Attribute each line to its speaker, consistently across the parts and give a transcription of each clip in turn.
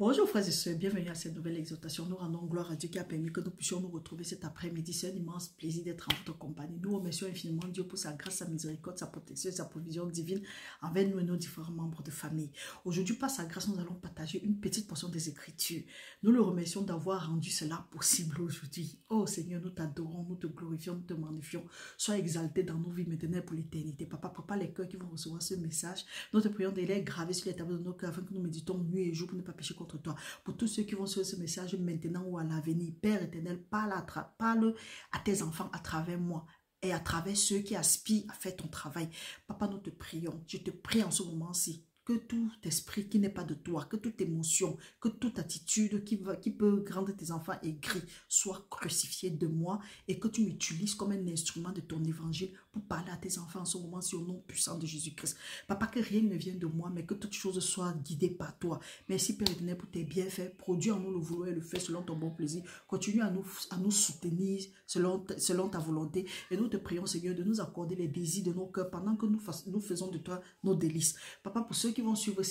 Speaker 1: Bonjour frères et sœurs, bienvenue à cette nouvelle exhortation. Nous rendons gloire à Dieu qui a permis que nous puissions nous retrouver cet après-midi. C'est un immense plaisir d'être en votre compagnie. Nous remercions infiniment Dieu pour sa grâce, sa miséricorde, sa protection, sa provision divine envers nous et nos différents membres de famille. Aujourd'hui, par sa grâce, nous allons partager une petite portion des Écritures. Nous le remercions d'avoir rendu cela possible aujourd'hui. Oh Seigneur, nous t'adorons, nous te glorifions, nous te magnifions. Sois exalté dans nos vies maintenant pour l'éternité. Papa, prépare les cœurs qui vont recevoir ce message. Nous te prions de les graver sur les tableaux de nos cœurs afin que nous méditons nuit et jour pour ne pas pécher contre toi. Pour tous ceux qui vont sur ce message maintenant ou à l'avenir, Père éternel, parle à tes enfants à travers moi et à travers ceux qui aspirent à faire ton travail. Papa, nous te prions. Je te prie en ce moment-ci que tout esprit qui n'est pas de toi, que toute émotion, que toute attitude qui peut rendre tes enfants aigris soit crucifiée de moi et que tu m'utilises comme un instrument de ton évangile pour parler à tes enfants en ce moment-ci au nom puissant de Jésus-Christ. Papa, que rien ne vienne de moi, mais que toute chose soit guidée par toi. Merci Père éternel pour tes bienfaits. Produis en nous le vouloir et le faire selon ton bon plaisir. Continue à nous soutenir selon ta volonté. Et nous te prions Seigneur de nous accorder les désirs de nos cœurs pendant que nous faisons de toi nos délices. Papa, pour ceux qui vont suivre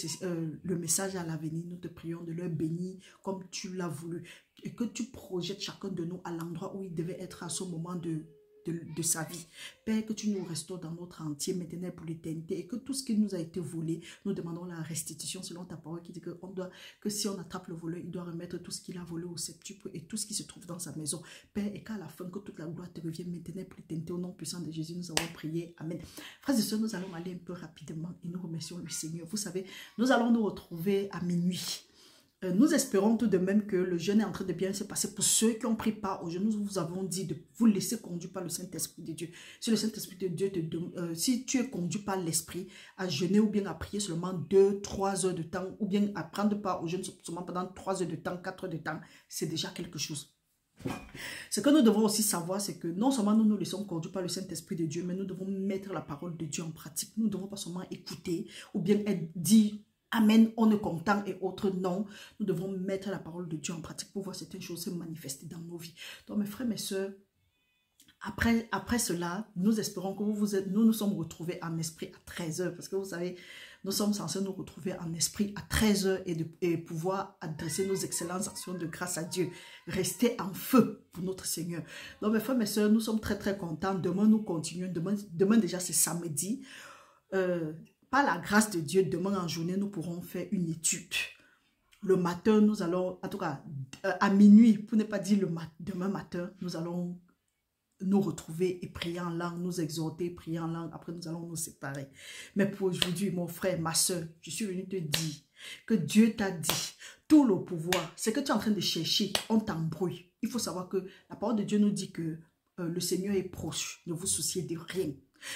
Speaker 1: le message à l'avenir, nous te prions de leur bénir comme tu l'as voulu et que tu projettes chacun de nous à l'endroit où il devait être à ce moment de sa vie. Père, que tu nous restaures dans notre entier maintenant pour l'éternité et que tout ce qui nous a été volé, nous demandons la restitution selon ta parole qui dit que si on attrape le voleur, il doit remettre tout ce qu'il a volé au septuple et tout ce qui se trouve dans sa maison. Père, et qu'à la fin, que toute la gloire te revienne maintenant pour l'éternité au nom puissant de Jésus, nous avons prié. Amen. Frères et sœurs, nous allons aller un peu rapidement et nous remercions le Seigneur. Vous savez, nous allons nous retrouver à minuit. Nous espérons tout de même que le jeûne est en train de bien se passer. Pour ceux qui ont pris part au jeûne, nous vous avons dit de vous laisser conduire par le Saint-Esprit de Dieu. Si le Saint-Esprit de Dieu si tu es conduit par l'Esprit à jeûner ou bien à prier seulement 2-3 heures de temps, ou bien à prendre part au jeûne seulement pendant 3 heures de temps, 4 heures de temps, c'est déjà quelque chose. Ce que nous devons aussi savoir, c'est que non seulement nous nous laissons conduire par le Saint-Esprit de Dieu, mais nous devons mettre la parole de Dieu en pratique. Nous ne devons pas seulement écouter ou bien dire Amen, on est content et autres non. Nous devons mettre la parole de Dieu en pratique pour voir certaines choses se manifester dans nos vies. Donc mes frères, mes soeurs, après cela, nous espérons que nous nous sommes retrouvés en esprit à 13 heures. Parce que vous savez, nous sommes censés nous retrouver en esprit à 13 heures et pouvoir adresser nos excellentes actions de grâce à Dieu. Rester en feu pour notre Seigneur. Donc mes frères, mes soeurs, nous sommes très très contents. Demain, nous continuons. Demain déjà, c'est samedi. Par la grâce de Dieu, demain en journée, nous pourrons faire une étude. Le matin, nous allons, en tout cas, à minuit, pour ne pas dire demain matin, nous allons nous retrouver et prier en langue, nous exhorter, prier en langue. Après, nous allons nous séparer. Mais pour aujourd'hui, mon frère, ma soeur, je suis venu te dire que Dieu t'a dit tout le pouvoir. C'est que tu es en train de chercher, on t'embrouille. Il faut savoir que la parole de Dieu nous dit que le Seigneur est proche. Ne vous souciez de rien.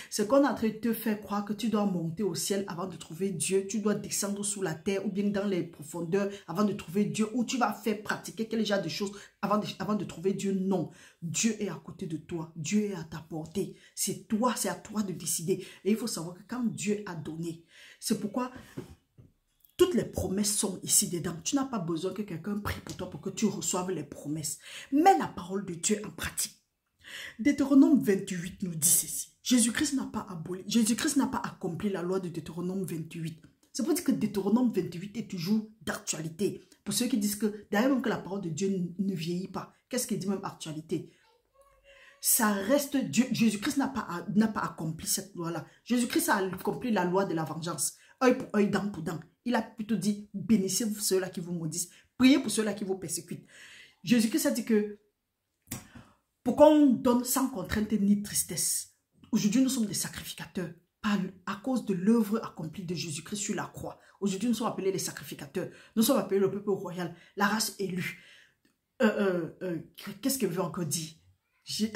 Speaker 1: C'est qu'on est en train de te faire croire que tu dois monter au ciel avant de trouver Dieu. Tu dois descendre sous la terre ou bien dans les profondeurs avant de trouver Dieu. Ou tu vas faire pratiquer quel genre de choses avant de trouver Dieu. Non. Dieu est à côté de toi. Dieu est à ta portée. C'est à toi de décider. Et il faut savoir que quand Dieu a donné, c'est pourquoi toutes les promesses sont ici dedans. Tu n'as pas besoin que quelqu'un prie pour toi pour que tu reçoives les promesses. Mets la parole de Dieu en pratique. Deutéronome 28 nous dit ceci. Jésus-Christ n'a pas aboli, Jésus-Christ n'a pas accompli la loi de Deutéronome 28. C'est pour dire que Deutéronome 28 est toujours d'actualité. Pour ceux qui disent que, d'ailleurs même que la parole de Dieu ne vieillit pas, qu'est-ce qu'il dit même actualité? Ça reste Dieu. Jésus-Christ n'a pas accompli cette loi-là. Jésus-Christ a accompli la loi de la vengeance. Œil pour œil, dent pour dent. Il a plutôt dit, bénissez ceux-là qui vous maudissent, priez pour ceux-là qui vous persécutent. Jésus-Christ a dit que pour qu'on donne sans contrainte ni tristesse. Aujourd'hui, nous sommes des sacrificateurs à cause de l'œuvre accomplie de Jésus-Christ sur la croix. Aujourd'hui, nous sommes appelés les sacrificateurs. Nous sommes appelés le peuple royal, la race élue. Qu'est-ce que veut encore dire?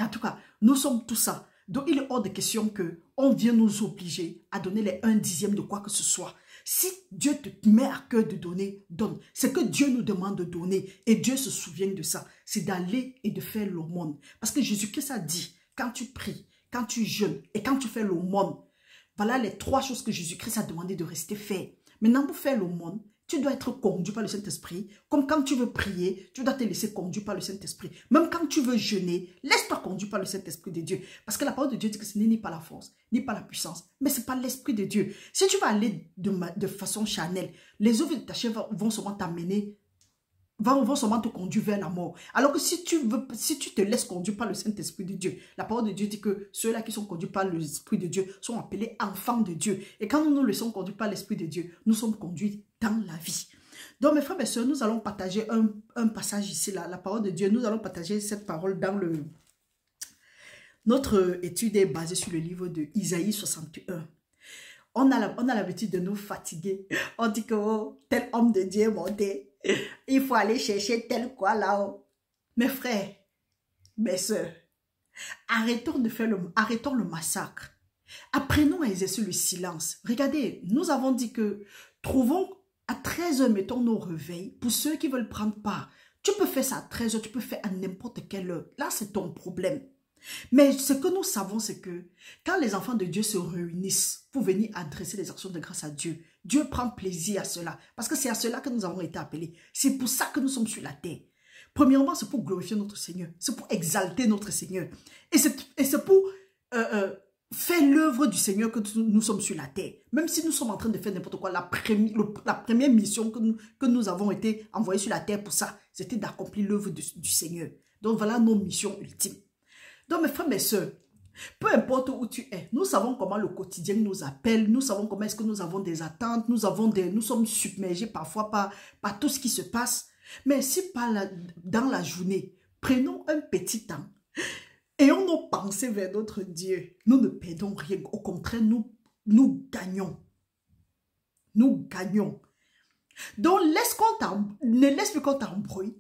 Speaker 1: En tout cas, nous sommes tout ça. Donc, il est hors de question qu'on vienne nous obliger à donner les 1/10 de quoi que ce soit. Si Dieu te met à cœur de donner, donne. C'est que Dieu nous demande de donner et Dieu se souvient de ça. C'est d'aller et de faire l'aumône. Parce que Jésus-Christ a dit, quand tu pries, quand tu jeûnes et quand tu fais l'aumône, voilà les 3 choses que Jésus-Christ a demandé de rester faire. Maintenant, pour faire l'aumône, tu dois être conduit par le Saint-Esprit. Comme quand tu veux prier, tu dois te laisser conduire par le Saint-Esprit. Même quand tu veux jeûner, laisse-toi conduire par le Saint-Esprit de Dieu. Parce que la parole de Dieu dit que ce n'est ni par la force, ni par la puissance, mais c'est par l'Esprit de Dieu. Si tu vas aller de façon charnelle, les œuvres de ta chair vont seulement t'amener vont seulement te conduire vers la mort. Alors que si tu te laisses conduire par le Saint-Esprit de Dieu, la parole de Dieu dit que ceux-là qui sont conduits par l'Esprit de Dieu sont appelés enfants de Dieu. Et quand nous nous laissons conduire par l'Esprit de Dieu, nous sommes conduits dans la vie. Donc mes frères et sœurs, nous allons partager un passage ici, là, la parole de Dieu. Nous allons partager cette parole dans notre étude est basée sur le livre de Isaïe 61. On a l'habitude de nous fatiguer. On dit que oh, tel homme de Dieu est monté. Il faut aller chercher tel quoi là-haut. Mes frères, mes sœurs, arrêtons le massacre. Apprenons à exercer le silence. Regardez, nous avons dit que trouvons à 13 h, mettons nos réveils. Pour ceux qui veulent prendre part, tu peux faire ça à 13 h, tu peux faire à n'importe quelle heure. Là, c'est ton problème. Mais ce que nous savons, c'est que quand les enfants de Dieu se réunissent pour venir adresser des actions de grâce à Dieu, Dieu prend plaisir à cela. Parce que c'est à cela que nous avons été appelés. C'est pour ça que nous sommes sur la terre. Premièrement, c'est pour glorifier notre Seigneur. C'est pour exalter notre Seigneur. Et c'est pour faire l'œuvre du Seigneur que nous sommes sur la terre. Même si nous sommes en train de faire n'importe quoi, la première mission que nous avons été envoyés sur la terre pour ça, c'était d'accomplir l'œuvre du Seigneur. Donc voilà nos missions ultimes. Donc mes frères, mes soeurs, peu importe où tu es, nous savons comment le quotidien nous appelle, nous savons comment est-ce que nous avons des attentes, nous sommes submergés parfois par tout ce qui se passe. Mais si dans la journée, prenons un petit temps, ayons nos pensées vers notre Dieu, nous ne perdons rien, au contraire, nous gagnons. Nous gagnons. Donc ne laisse plus qu'on t'embrouille.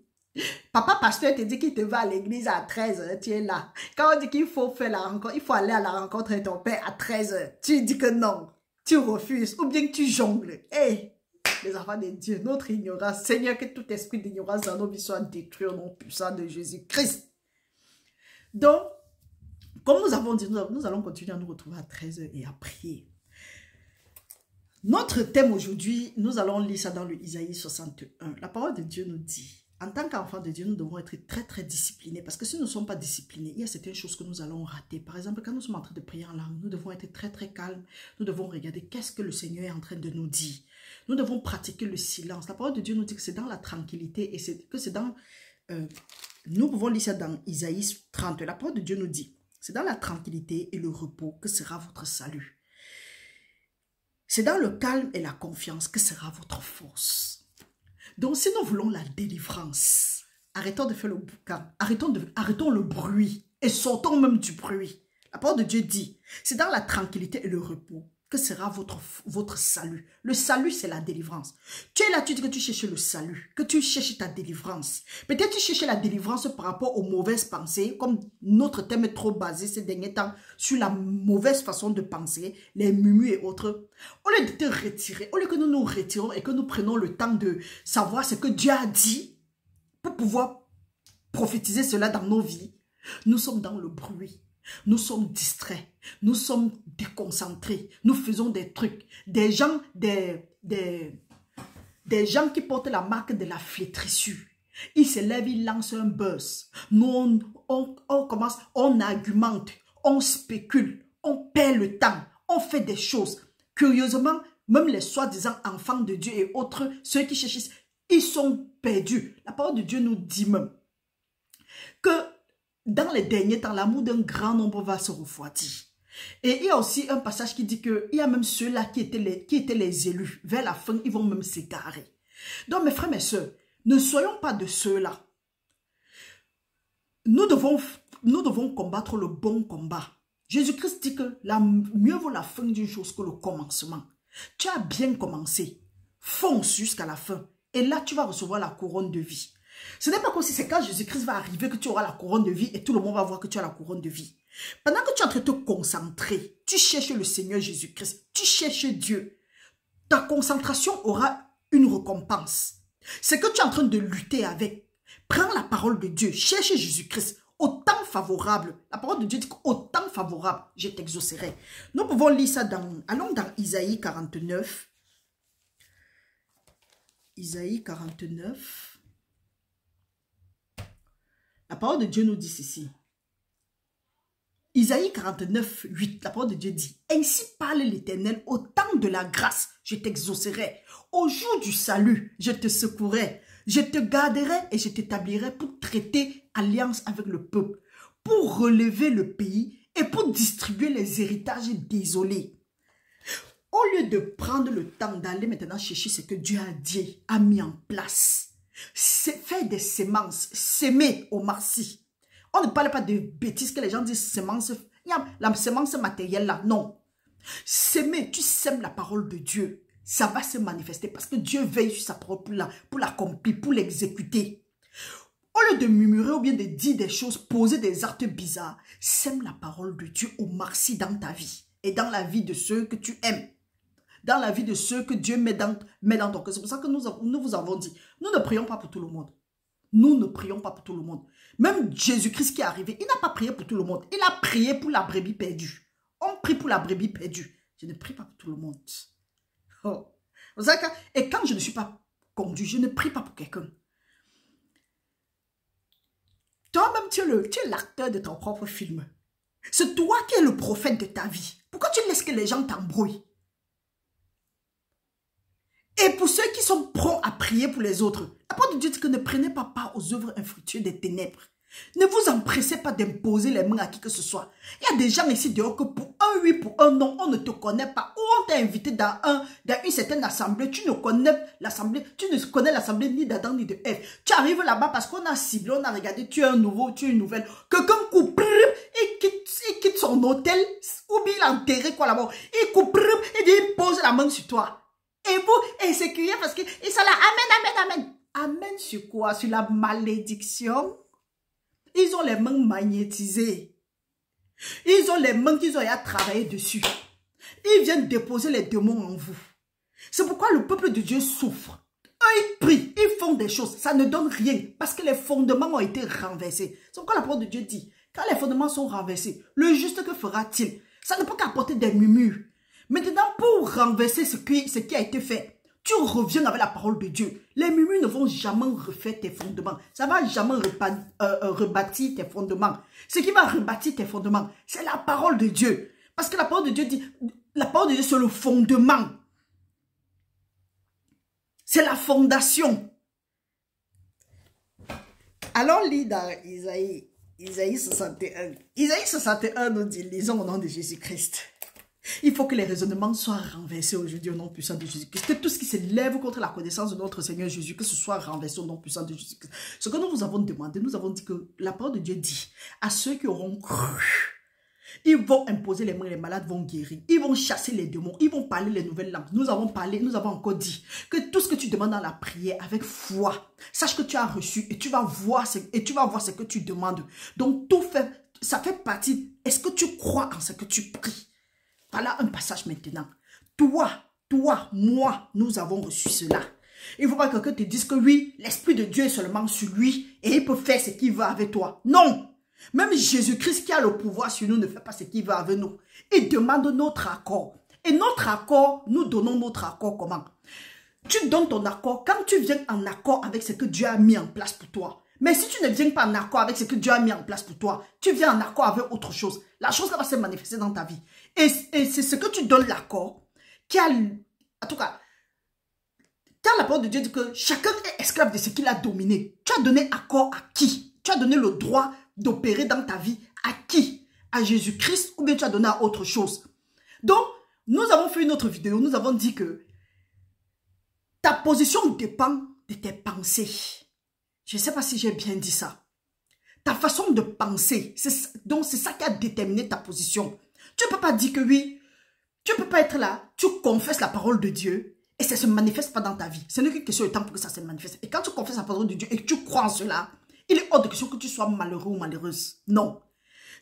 Speaker 1: Papa pasteur te dit qu'il te va à l'église à 13 h, tu es là. Quand on dit qu'il faut faire la rencontre, il faut aller à la rencontre de ton père à 13 h, tu dis que non, tu refuses ou bien que tu jongles. Hey, les enfants de Dieu, notre ignorance, Seigneur, que tout esprit d'ignorance dans nos vies soit détruit au nom puissant de Jésus-Christ. Donc, comme nous avons dit, nous allons continuer à nous retrouver à 13 h et à prier. Notre thème aujourd'hui, nous allons lire ça dans le Isaïe 61. La parole de Dieu nous dit: en tant qu'enfants de Dieu, nous devons être très très disciplinés. Parce que si nous ne sommes pas disciplinés, il y a certaines choses que nous allons rater. Par exemple, quand nous sommes en train de prier en langue, nous devons être très très calmes. Nous devons regarder qu'est-ce que le Seigneur est en train de nous dire. Nous devons pratiquer le silence. La parole de Dieu nous dit que c'est dans la tranquillité et que c'est dans... nous pouvons lire ça dans Isaïe 30. La parole de Dieu nous dit: c'est dans la tranquillité et le repos que sera votre salut. C'est dans le calme et la confiance que sera votre force. Donc, si nous voulons la délivrance, arrêtons de faire le boucan, arrêtons le bruit et sortons même du bruit. La parole de Dieu dit, c'est dans la tranquillité et le repos que sera votre salut. Le salut, c'est la délivrance. Tu es là, tu dis que tu cherches le salut, que tu cherches ta délivrance. Peut-être tu cherches la délivrance par rapport aux mauvaises pensées, comme notre thème est trop basé ces derniers temps sur la mauvaise façon de penser, les murmures et autres. Au lieu de te retirer, au lieu que nous nous retirons et que nous prenons le temps de savoir ce que Dieu a dit pour pouvoir prophétiser cela dans nos vies, nous sommes dans le bruit. Nous sommes distraits, nous sommes déconcentrés, nous faisons des trucs. Des gens qui portent la marque de la flétrissure. Ils se lèvent, ils lancent un buzz. Nous, on commence, on argumente, on spécule, on perd le temps, on fait des choses. Curieusement, même les soi-disant enfants de Dieu et autres, ceux qui cherchent, ils sont perdus. La parole de Dieu nous dit même que dans les derniers temps, l'amour d'un grand nombre va se refroidir. Et il y a aussi un passage qui dit qu'il y a même ceux-là qui étaient les élus. Vers la fin, ils vont même s'égarer. Donc mes frères, mes soeurs, ne soyons pas de ceux-là. Nous devons combattre le bon combat. Jésus-Christ dit que mieux vaut la fin d'une chose que le commencement. Tu as bien commencé. Fonce jusqu'à la fin. Et là, tu vas recevoir la couronne de vie. Ce n'est pas comme si c'est quand Jésus-Christ va arriver que tu auras la couronne de vie et tout le monde va voir que tu as la couronne de vie. Pendant que tu es en train de te concentrer, tu cherches le Seigneur Jésus-Christ, tu cherches Dieu, ta concentration aura une récompense. C'est que tu es en train de lutter avec. Prends la parole de Dieu, cherche Jésus-Christ. Au temps favorable, la parole de Dieu dit qu'au temps favorable, je t'exaucerai. Nous pouvons lire ça allons dans Isaïe 49. Isaïe 49. La parole de Dieu nous dit ceci. Isaïe 49, 8, la parole de Dieu dit: ainsi parle l'Éternel, au temps de la grâce, je t'exaucerai. Au jour du salut, je te secourrai. Je te garderai et je t'établirai pour traiter alliance avec le peuple, pour relever le pays et pour distribuer les héritages désolés. Au lieu de prendre le temps d'aller maintenant chercher ce que Dieu a dit, a mis en place, c'est faire des semences, s'aimer au marcy. On ne parle pas de bêtises que les gens disent semences, la semence matérielle là, non. S'aimer, tu sèmes la parole de Dieu, ça va se manifester parce que Dieu veille sur sa parole pour l'accomplir, pour l'exécuter. Au lieu de murmurer ou bien de dire des choses, poser des actes bizarres, sème la parole de Dieu au marcy dans ta vie et dans la vie de ceux que tu aimes. Dans la vie de ceux que Dieu met dans ton cœur. C'est pour ça que nous vous avons dit, nous ne prions pas pour tout le monde. Nous ne prions pas pour tout le monde. Même Jésus-Christ qui est arrivé, il n'a pas prié pour tout le monde. Il a prié pour la brebis perdue. On prie pour la brebis perdue. Je ne prie pas pour tout le monde. Oh. Et quand je ne suis pas conduit, je ne prie pas pour quelqu'un. Toi-même, tu es l'acteur de ton propre film. C'est toi qui es le prophète de ta vie. Pourquoi tu laisses que les gens t'embrouillent? Et pour ceux qui sont prompts à prier pour les autres, la parole de Dieu dit que ne prenez pas part aux œuvres infructueuses des ténèbres. Ne vous empressez pas d'imposer les mains à qui que ce soit. Il y a des gens ici dehors que pour un oui, pour un non, on ne te connaît pas. Ou on t'a invité dans une certaine assemblée. Tu ne connais l'assemblée ni d'Adam ni de Ève. Tu arrives là-bas parce qu'on a ciblé, on a regardé, tu es un nouveau, tu es une nouvelle. Quelqu'un coupe et quitte son hôtel, ou bien il a enterré quoi là-bas. Il coupe et il pose la main sur toi. Et vous, et c'est crié parce que ils sont là, amen, amen, amen. Amen sur quoi? Sur la malédiction? Ils ont les mains magnétisées. Ils ont les mains qu'ils ont à travailler dessus. Ils viennent déposer les démons en vous. C'est pourquoi le peuple de Dieu souffre. Eux, ils prient, ils font des choses. Ça ne donne rien parce que les fondements ont été renversés. C'est pourquoi la parole de Dieu dit, quand les fondements sont renversés, le juste que fera-t-il? Ça ne peut qu'apporter des murmures. Maintenant, pour renverser ce qui a été fait, tu reviens avec la parole de Dieu. Les murmures ne vont jamais refaire tes fondements. Ça ne va jamais rebâtir tes fondements. Ce qui va rebâtir tes fondements, c'est la parole de Dieu. Parce que la parole de Dieu dit, la parole de Dieu c'est le fondement. C'est la fondation. Alors, lis dans Isaïe 61. Isaïe 61 nous dit, lisons au nom de Jésus-Christ. Il faut que les raisonnements soient renversés aujourd'hui au nom puissant de Jésus-Christ. Que tout ce qui se lève contre la connaissance de notre Seigneur Jésus, que ce soit renversé au nom puissant de Jésus-Christ. Ce que nous vous avons demandé, nous avons dit que la parole de Dieu dit à ceux qui auront cru, ils vont imposer les mains, les malades vont guérir. Ils vont chasser les démons, ils vont parler les nouvelles langues. Nous avons parlé, nous avons encore dit que tout ce que tu demandes dans la prière avec foi, sache que tu as reçu et tu vas voir ce que tu demandes. Donc tout fait, ça fait partie. Est-ce que tu crois en ce que tu pries? Voilà un passage maintenant. Toi, moi, nous avons reçu cela. Il ne faut pas que quelqu'un te dise que oui, l'Esprit de Dieu est seulement sur lui et il peut faire ce qu'il veut avec toi. Non. Même Jésus-Christ qui a le pouvoir sur nous ne fait pas ce qu'il veut avec nous. Il demande notre accord. Et notre accord, nous donnons notre accord comment? Tu donnes ton accord quand tu viens en accord avec ce que Dieu a mis en place pour toi. Mais si tu ne viens pas en accord avec ce que Dieu a mis en place pour toi, tu viens en accord avec autre chose. La chose va se manifester dans ta vie. Et c'est ce que tu donnes l'accord qui a... En tout cas, quand la parole de Dieu dit que chacun est esclave de ce qu'il a dominé, tu as donné accord à qui? Tu as donné le droit d'opérer dans ta vie à qui? À Jésus-Christ ou bien tu as donné à autre chose? Donc, nous avons fait une autre vidéo. Nous avons dit que ta position dépend de tes pensées. Je ne sais pas si j'ai bien dit ça. Ta façon de penser, donc c'est ça qui a déterminé ta position. Tu ne peux pas dire que oui, tu ne peux pas être là, tu confesses la parole de Dieu et ça ne se manifeste pas dans ta vie. Ce n'est qu'une question de temps pour que ça se manifeste. Et quand tu confesses la parole de Dieu et que tu crois en cela, il est hors de question que tu sois malheureux ou malheureuse. Non.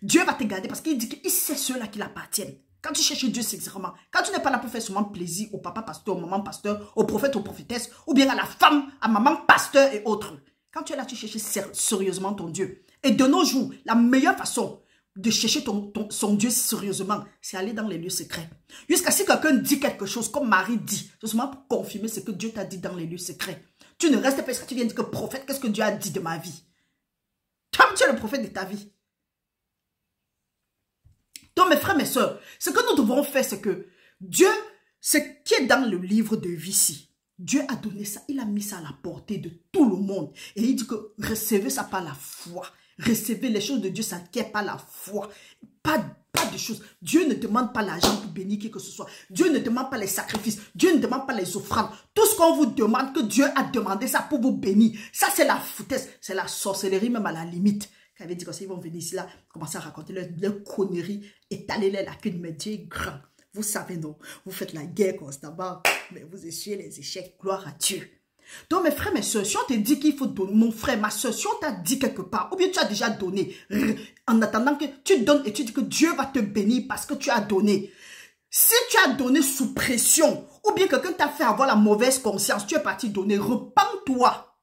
Speaker 1: Dieu va te garder parce qu'il dit qu'il sait ceux-là qui l'appartiennent. Quand tu cherches Dieu, c'est sincèrement. Quand tu n'es pas là pour faire seulement plaisir au papa pasteur, au maman pasteur, au prophète, aux prophétesses, ou bien à la femme, à maman pasteur et autres. Quand tu es là, tu cherches sérieusement ton Dieu. Et de nos jours, la meilleure façon de chercher son Dieu sérieusement, c'est aller dans les lieux secrets. Jusqu'à ce que quelqu'un dit quelque chose, comme Marie dit, c'est seulement pour confirmer ce que Dieu t'a dit dans les lieux secrets. Tu ne restes pas parce que tu viens dire que prophète, qu'est-ce que Dieu a dit de ma vie? Toi, tu es le prophète de ta vie. Donc, mes frères, mes soeurs, ce que nous devons faire, c'est que Dieu, ce qui est dans le livre de vie-ci, Dieu a donné ça, il a mis ça à la portée de tout le monde. Et il dit que recevez ça par la foi. Recevez les choses de Dieu, ça n'acquiert pas la foi. Pas de choses. Dieu ne demande pas l'argent pour bénir qui que ce soit. Dieu ne demande pas les sacrifices. Dieu ne demande pas les offrandes. Tout ce qu'on vous demande, que Dieu a demandé ça pour vous bénir. Ça, c'est la foutaise. C'est la sorcellerie même à la limite. Quand il avait dit que ils vont venir ici, là, commencer à raconter leurs conneries, étaler les lacunes, mais Dieu est grand. Vous savez, non? Vous faites la guerre constamment, mais vous essuyez les échecs. Gloire à Dieu. Donc, mes frères, mes soeurs, si on te dit qu'il faut donner, mon frère, ma soeur, si on t'a dit quelque part, ou bien tu as déjà donné, en attendant que tu donnes et tu dis que Dieu va te bénir parce que tu as donné. Si tu as donné sous pression, ou bien quelqu'un t'a fait avoir la mauvaise conscience, tu es parti donner, repens-toi.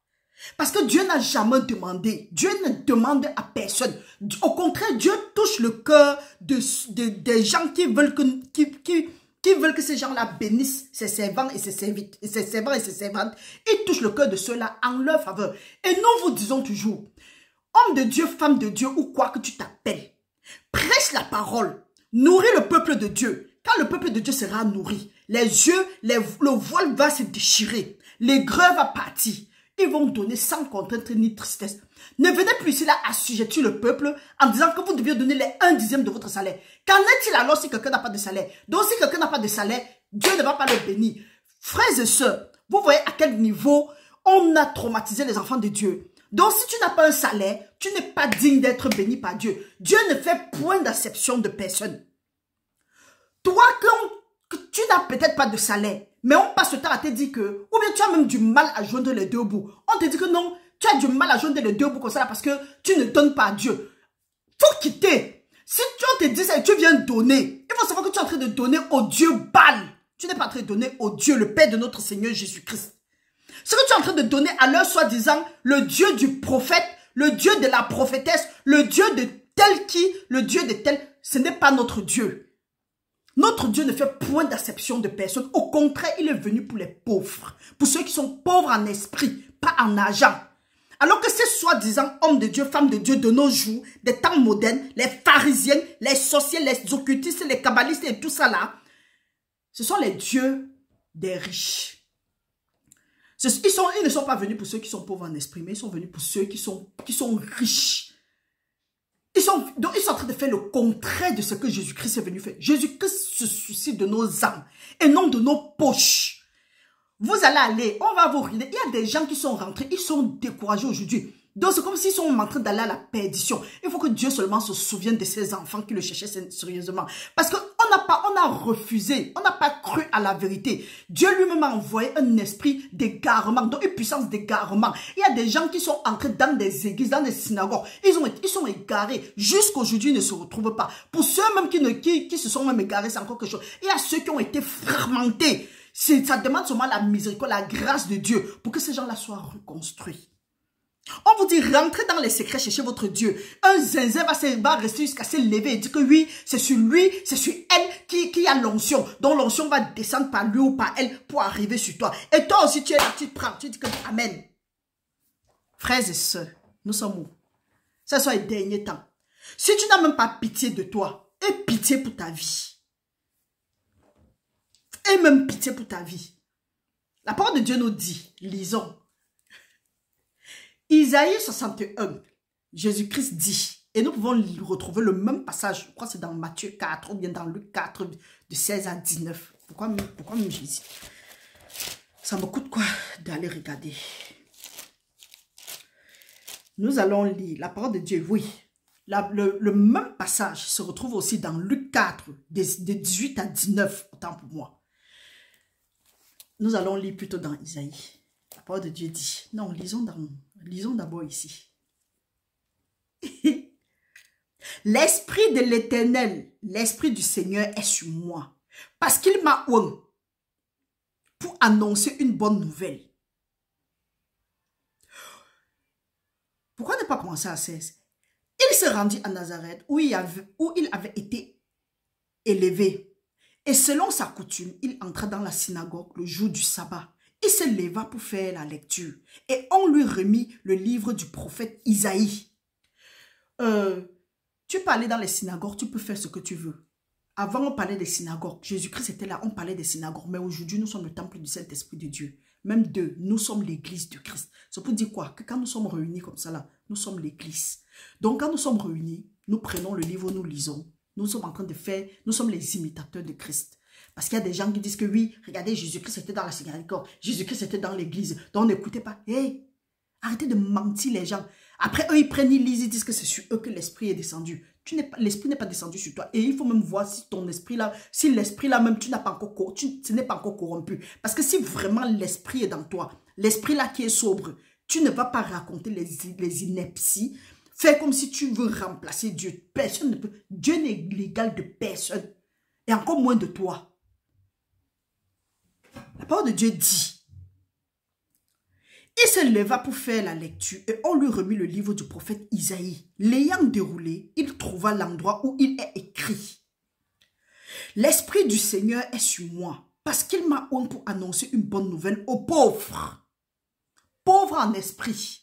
Speaker 1: Parce que Dieu n'a jamais demandé. Dieu ne demande à personne. Au contraire, Dieu touche le cœur des gens qui veulent que ces gens-là bénissent ses servants et ses servantes. Il touche le cœur de ceux-là en leur faveur. Et nous vous disons toujours, homme de Dieu, femme de Dieu ou quoi que tu t'appelles, prêche la parole, nourris le peuple de Dieu. Quand le peuple de Dieu sera nourri, les yeux, le voile va se déchirer, l'aigreur va partir. Ils vont donner sans contrainte ni tristesse. Ne venez plus ici là assujettir le peuple en disant que vous devez donner les 1/10 de votre salaire. Qu'en est-il alors si quelqu'un n'a pas de salaire? Donc si quelqu'un n'a pas de salaire, Dieu ne va pas le bénir. Frères et sœurs, vous voyez à quel niveau on a traumatisé les enfants de Dieu. Donc si tu n'as pas un salaire, tu n'es pas digne d'être béni par Dieu. Dieu ne fait point d'acception de personne. Toi, que tu n'as peut-être pas de salaire, mais on passe le temps à te dire que, ou bien tu as même du mal à joindre les deux bouts. On te dit que non, tu as du mal à joindre les deux bouts comme ça parce que tu ne donnes pas à Dieu. Faut quitter. Si on te dit ça et tu viens donner, il faut savoir que tu es en train de donner au Dieu Baal. Tu n'es pas en train de donner au Dieu, le Père de notre Seigneur Jésus-Christ. Ce que tu es en train de donner à leur soi-disant, le Dieu du prophète, le Dieu de la prophétesse, le Dieu de tel qui, le Dieu de tel, ce n'est pas notre Dieu. Notre Dieu ne fait point d'acception de personne. Au contraire, il est venu pour les pauvres. Pour ceux qui sont pauvres en esprit, pas en argent. Alors que ces soi-disant hommes de Dieu, femmes de Dieu de nos jours, des temps modernes, les pharisiennes, les sorciers, les occultistes, les kabbalistes et tout ça là, ce sont les dieux des riches. Ils ne sont pas venus pour ceux qui sont pauvres en esprit, mais ils sont venus pour ceux qui sont riches. Donc, ils sont en train de faire le contraire de ce que Jésus-Christ est venu faire. Jésus-Christ se soucie de nos âmes et non de nos poches. Vous allez aller, on va vous regarder. Il y a des gens qui sont rentrés, ils sont découragés aujourd'hui. Donc, c'est comme s'ils sont en train d'aller à la perdition. Il faut que Dieu seulement se souvienne de ses enfants qui le cherchaient sérieusement. Parce qu'on a refusé, on n'a pas cru à la vérité. Dieu lui-même a envoyé un esprit d'égarement, donc une puissance d'égarement. Il y a des gens qui sont entrés dans des églises, dans des synagogues. Ils sont égarés. Jusqu'aujourd'hui, ils ne se retrouvent pas. Pour ceux-même qui se sont même égarés, c'est encore quelque chose. Il y a ceux qui ont été fragmentés. Ça demande seulement la miséricorde, la grâce de Dieu pour que ces gens-là soient reconstruits. On vous dit, rentrez dans les secrets, cherchez votre Dieu. Un zinzin va rester jusqu'à se lever et dire que oui, c'est sur lui, c'est sur elle qui a l'onction. Donc l'onction va descendre par lui ou par elle pour arriver sur toi. Et toi aussi, tu es là, tu prends, tu dis que Amen. Frères et sœurs, nous sommes où? Ce sont les derniers temps. Si tu n'as même pas pitié de toi, aie pitié pour ta vie. Aie même pitié pour ta vie. La parole de Dieu nous dit, lisons. Isaïe 61, Jésus-Christ dit, et nous pouvons retrouver le même passage, je crois que c'est dans Matthieu 4 ou bien dans Luc 4, de 16 à 19. Pourquoi même Jésus? Ça me coûte quoi d'aller regarder? Nous allons lire la parole de Dieu, oui. Le même passage se retrouve aussi dans Luc 4, de 18 à 19, autant pour moi. Nous allons lire plutôt dans Isaïe. La parole de Dieu dit, non, lisons d'abord ici. L'esprit de l'Éternel, l'esprit du Seigneur est sur moi, parce qu'il m'a oint pour annoncer une bonne nouvelle. Pourquoi ne pas commencer à 16? Il se rendit à Nazareth où il avait été élevé. Et selon sa coutume, il entra dans la synagogue le jour du sabbat. Il se leva pour faire la lecture. Et on lui remit le livre du prophète Isaïe. Tu peux aller dans les synagogues, tu peux faire ce que tu veux. Avant, on parlait des synagogues. Jésus-Christ était là, on parlait des synagogues. Mais aujourd'hui, nous sommes le temple du Saint-Esprit de Dieu. même 2, nous sommes l'église de Christ. C'est pour dire quoi? Que quand nous sommes réunis comme ça là, nous sommes l'église. Donc quand nous sommes réunis, nous prenons le livre, nous lisons. Nous sommes en train de faire, nous sommes les imitateurs de Christ. Parce qu'il y a des gens qui disent que oui, regardez, Jésus-Christ était dans la synagogue, Jésus-Christ était dans l'église. Donc n'écoutez pas. Hey, arrêtez de mentir les gens. Après, eux, ils prennent, ils lisent, ils disent que c'est sur eux que l'esprit est descendu. L'esprit n'est pas descendu sur toi. Et il faut même voir si ton esprit là, si l'esprit là même, tu n'as pas encore, ce n'est pas encore corrompu. Parce que si vraiment l'esprit est dans toi, l'esprit là qui est sobre, tu ne vas pas raconter les inepties. Fais comme si tu veux remplacer Dieu. Personne ne peut. Dieu n'est l'égal de personne. Et encore moins de toi. La parole de Dieu dit. Il se leva pour faire la lecture et on lui remit le livre du prophète Isaïe. L'ayant déroulé, il trouva l'endroit où il est écrit. L'esprit du Seigneur est sur moi parce qu'il m'a oint pour annoncer une bonne nouvelle aux pauvres. Pauvres en esprit.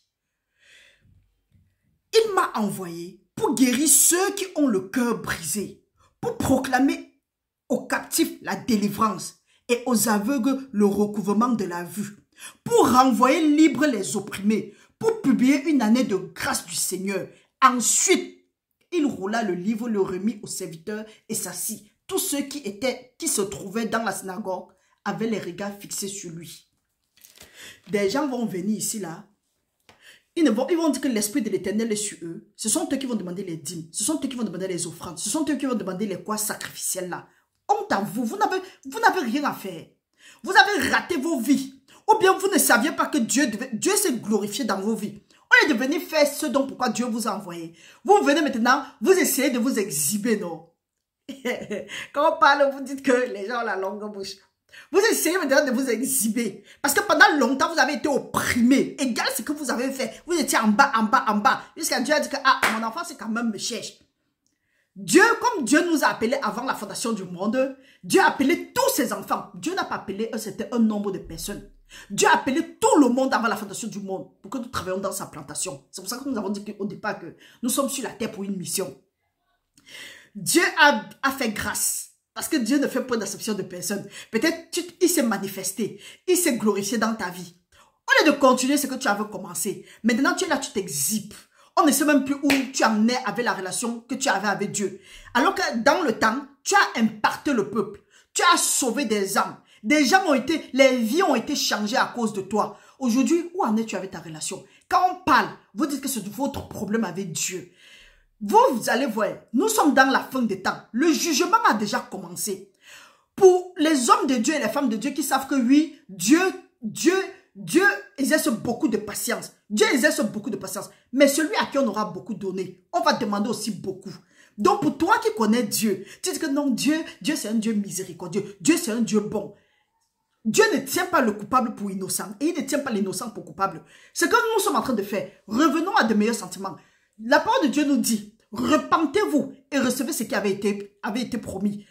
Speaker 1: Il m'a envoyé pour guérir ceux qui ont le cœur brisé, pour proclamer aux captifs la délivrance et aux aveugles le recouvrement de la vue, pour renvoyer libres les opprimés, pour publier une année de grâce du Seigneur. Ensuite, il roula le livre, le remit aux serviteurs et s'assit. Tous ceux qui se trouvaient dans la synagogue avaient les regards fixés sur lui. Des gens vont venir ici, là. Ils vont dire que l'esprit de l'Éternel est sur eux. Ce sont eux qui vont demander les dîmes. Ce sont eux qui vont demander les offrandes. Ce sont eux qui vont demander les quoi sacrificiels là. Honte à vous. Vous n'avez rien à faire. Vous avez raté vos vies. Ou bien vous ne saviez pas que Dieu s'est glorifié dans vos vies. Au lieu de venir faire ce dont pourquoi Dieu vous a envoyé. Vous venez maintenant, vous essayez de vous exhiber, non? Quand on parle, vous dites que les gens ont la longue bouche. Vous essayez maintenant de vous exhiber. Parce que pendant longtemps, vous avez été opprimé. Égal ce que vous avez fait. Vous étiez en bas, en bas, en bas. Jusqu'à Dieu a dit que ah, mon enfant, c'est quand même me cherche. Dieu, comme Dieu nous a appelés avant la fondation du monde, Dieu a appelé tous ses enfants. Dieu n'a pas appelé, c'était un nombre de personnes. Dieu a appelé tout le monde avant la fondation du monde pour que nous travaillions dans sa plantation. C'est pour ça que nous avons dit au départ que nous sommes sur la terre pour une mission. Dieu a fait grâce. Parce que Dieu ne fait pas d'acception de personne. Peut-être il s'est manifesté. Il s'est glorifié dans ta vie. Au lieu de continuer ce que tu avais commencé. Maintenant, tu es là, tu t'exhibes. On ne sait même plus où tu en es avec la relation que tu avais avec Dieu. Alors que dans le temps, tu as impacté le peuple. Tu as sauvé des âmes. Des gens les vies ont été changées à cause de toi. Aujourd'hui, où en es-tu avec ta relation? Quand on parle, vous dites que c'est votre problème avec Dieu. Vous allez voir, nous sommes dans la fin des temps. Le jugement a déjà commencé. Pour les hommes de Dieu et les femmes de Dieu qui savent que oui, Dieu exerce beaucoup de patience. Dieu exerce beaucoup de patience. Mais celui à qui on aura beaucoup donné, on va demander aussi beaucoup. Donc pour toi qui connais Dieu, tu dis que non, Dieu c'est un Dieu miséricordieux. Dieu c'est un Dieu bon. Dieu ne tient pas le coupable pour innocent. Et il ne tient pas l'innocent pour coupable. Ce que nous sommes en train de faire, revenons à de meilleurs sentiments. La parole de Dieu nous dit, repentez-vous et recevez ce qui avait été promis.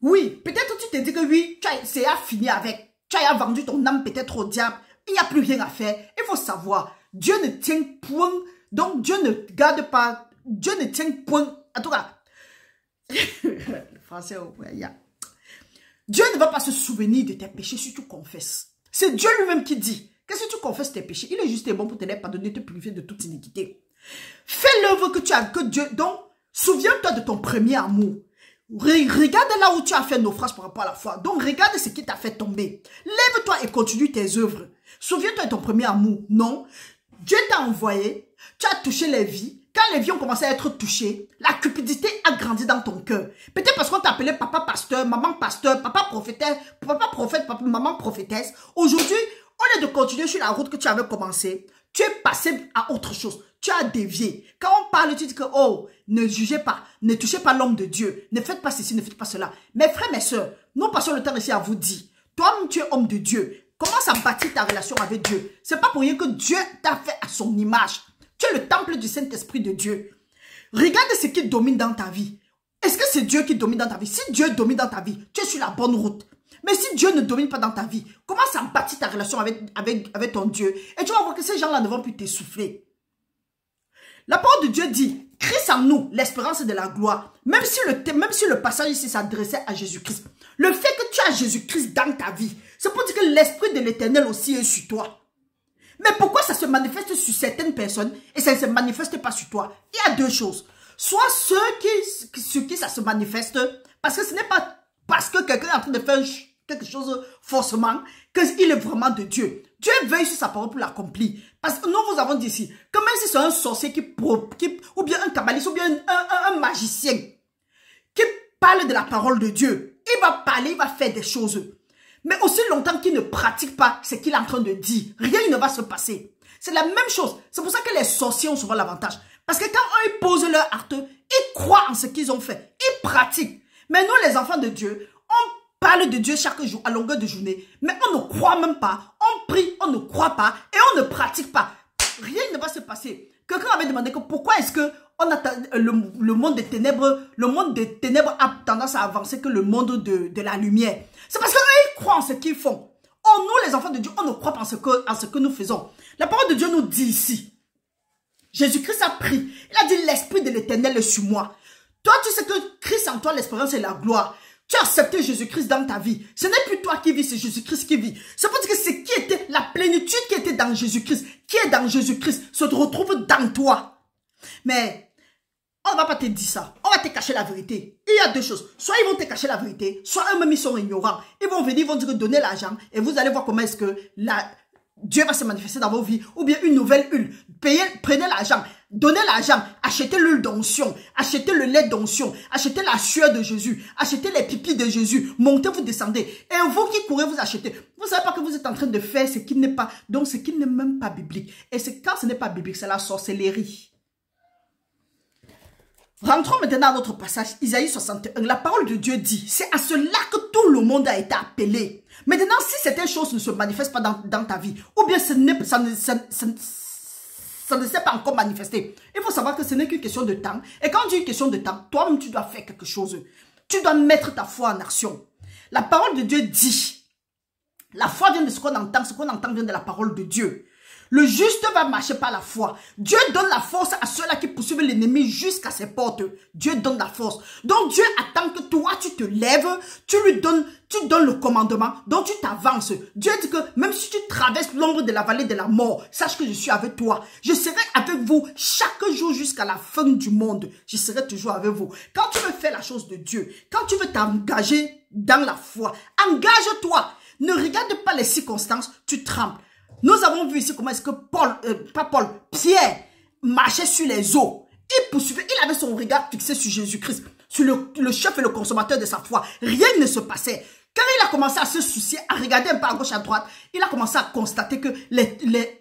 Speaker 1: Oui, peut-être tu te dis que oui, c'est à finir avec. Tu as vendu ton âme peut-être au diable. Il n'y a plus rien à faire. Il faut savoir, Dieu ne tient point. Donc Dieu ne garde pas. Dieu ne tient point. En tout cas, le français, Dieu ne va pas se souvenir de tes péchés si tu confesses. C'est Dieu lui-même qui dit que si tu confesses tes péchés, il est juste et bon pour te les pardonner, te purifier de toute iniquité. Fais l'œuvre que tu as, que Dieu... Donc, souviens-toi de ton premier amour. Regarde là où tu as fait naufrage par rapport à la foi. Donc, regarde ce qui t'a fait tomber. Lève-toi et continue tes œuvres. Souviens-toi de ton premier amour. Non. Dieu t'a envoyé. Tu as touché les vies. Quand les vies ont commencé à être touchées, la cupidité a grandi dans ton cœur. Peut-être parce qu'on t'appelait papa pasteur, papa prophétesse, papa prophète, maman prophétesse. Aujourd'hui, au lieu de continuer sur la route que tu avais commencé, tu es passé à autre chose. Tu as dévié. Quand on parle, tu dis que, oh, ne jugez pas, ne touchez pas l'homme de Dieu, ne faites pas ceci, ne faites pas cela. Mes frères, mes soeurs, nous passons le temps ici à vous dire, toi-même tu es homme de Dieu, commence à bâtir ta relation avec Dieu. C'est pas pour rien que Dieu t'a fait à son image. Tu es le temple du Saint-Esprit de Dieu. Regarde ce qui domine dans ta vie. Est-ce que c'est Dieu qui domine dans ta vie? Si Dieu domine dans ta vie, tu es sur la bonne route. Mais si Dieu ne domine pas dans ta vie, commence à bâtir ta relation avec ton Dieu. Et tu vas voir que ces gens-là ne vont plus t'essouffler. La parole de Dieu dit, Christ en nous, l'espérance de la gloire. Même si le passage ici s'adressait à Jésus-Christ. Le fait que tu as Jésus-Christ dans ta vie, c'est pour dire que l'Esprit de l'Éternel aussi est sur toi. Mais pourquoi ça se manifeste sur certaines personnes et ça ne se manifeste pas sur toi? Il y a deux choses. Soit sur qui ça se manifeste, parce que ce n'est pas parce que quelqu'un est en train de faire quelque chose forcément qu'il est vraiment de Dieu. Dieu veille sur sa parole pour l'accomplir. Parce que nous vous avons dit ici, que même si c'est un sorcier ou bien un kabbaliste, ou bien un magicien qui parle de la parole de Dieu, il va parler, il va faire des choses. Mais aussi longtemps qu'il ne pratique pas ce qu'il est en train de dire, rien ne va se passer. C'est la même chose. C'est pour ça que les sorciers ont souvent l'avantage. Parce que quand eux, ils posent leur acte, ils croient en ce qu'ils ont fait. Ils pratiquent. Mais nous, les enfants de Dieu, on parle de Dieu chaque jour, à longueur de journée. Mais on ne croit même pas. On prie, on ne croit pas. Et on ne pratique pas. Rien ne va se passer. Quelqu'un avait demandé que pourquoi est-ce que le monde des ténèbres, a tendance à avancer que le monde de la lumière. C'est parce qu'eux, ils croient en ce qu'ils font. Oh, nous, les enfants de Dieu, on ne croit pas en ce que nous faisons. La parole de Dieu nous dit ici, Jésus-Christ a pris. Il a dit, l'Esprit de l'Éternel est sur moi. Toi, tu sais que Christ en toi, l'espérance et la gloire. Tu as accepté Jésus-Christ dans ta vie. Ce n'est plus toi qui vis, c'est Jésus-Christ qui vit. C'est pour dire que ce qui était, la plénitude qui était dans Jésus-Christ, qui est dans Jésus-Christ, se retrouve dans toi. Mais on ne va pas te dire ça. On va te cacher la vérité. Il y a deux choses. Soit ils vont te cacher la vérité, soit eux-mêmes ils sont ignorants. Ils vont venir, ils vont dire donnez l'argent et vous allez voir comment est-ce que Dieu va se manifester dans vos vies. Ou bien une nouvelle huile. Prenez l'argent. Donnez l'argent. Achetez l'huile d'onction. Achetez le lait d'onction. Achetez la sueur de Jésus. Achetez les pipis de Jésus. Montez, vous descendez. Et vous qui courez, vous achetez. Vous ne savez pas que vous êtes en train de faire ce qui n'est pas. Donc ce qui n'est même pas biblique. Et quand ce n'est pas biblique, c'est la sorcellerie. Rentrons maintenant à notre passage, Isaïe 61. La parole de Dieu dit, c'est à cela que tout le monde a été appelé. Maintenant, si certaines choses ne se manifestent pas dans ta vie, ou bien ça ne s'est pas encore manifesté, il faut savoir que ce n'est qu'une question de temps. Et quand on dit une question de temps, toi-même, tu dois faire quelque chose. Tu dois mettre ta foi en action. La parole de Dieu dit, la foi vient de ce qu'on entend vient de la parole de Dieu. Le juste va marcher par la foi. Dieu donne la force à ceux-là qui poursuivent l'ennemi jusqu'à ses portes. Dieu donne la force. Donc Dieu attend que toi, tu te lèves, tu donnes le commandement, donc tu t'avances. Dieu dit que même si tu traverses l'ombre de la vallée de la mort, sache que je suis avec toi. Je serai avec vous chaque jour jusqu'à la fin du monde. Je serai toujours avec vous. Quand tu veux faire la chose de Dieu, quand tu veux t'engager dans la foi, engage-toi. Ne regarde pas les circonstances, tu trembles. Nous avons vu ici comment est-ce que Pierre marchait sur les eaux. Il poursuivait, il avait son regard fixé sur Jésus-Christ, sur le chef et le consommateur de sa foi. Rien ne se passait. Quand il a commencé à se soucier, à regarder un peu à gauche, à droite, il a commencé à constater que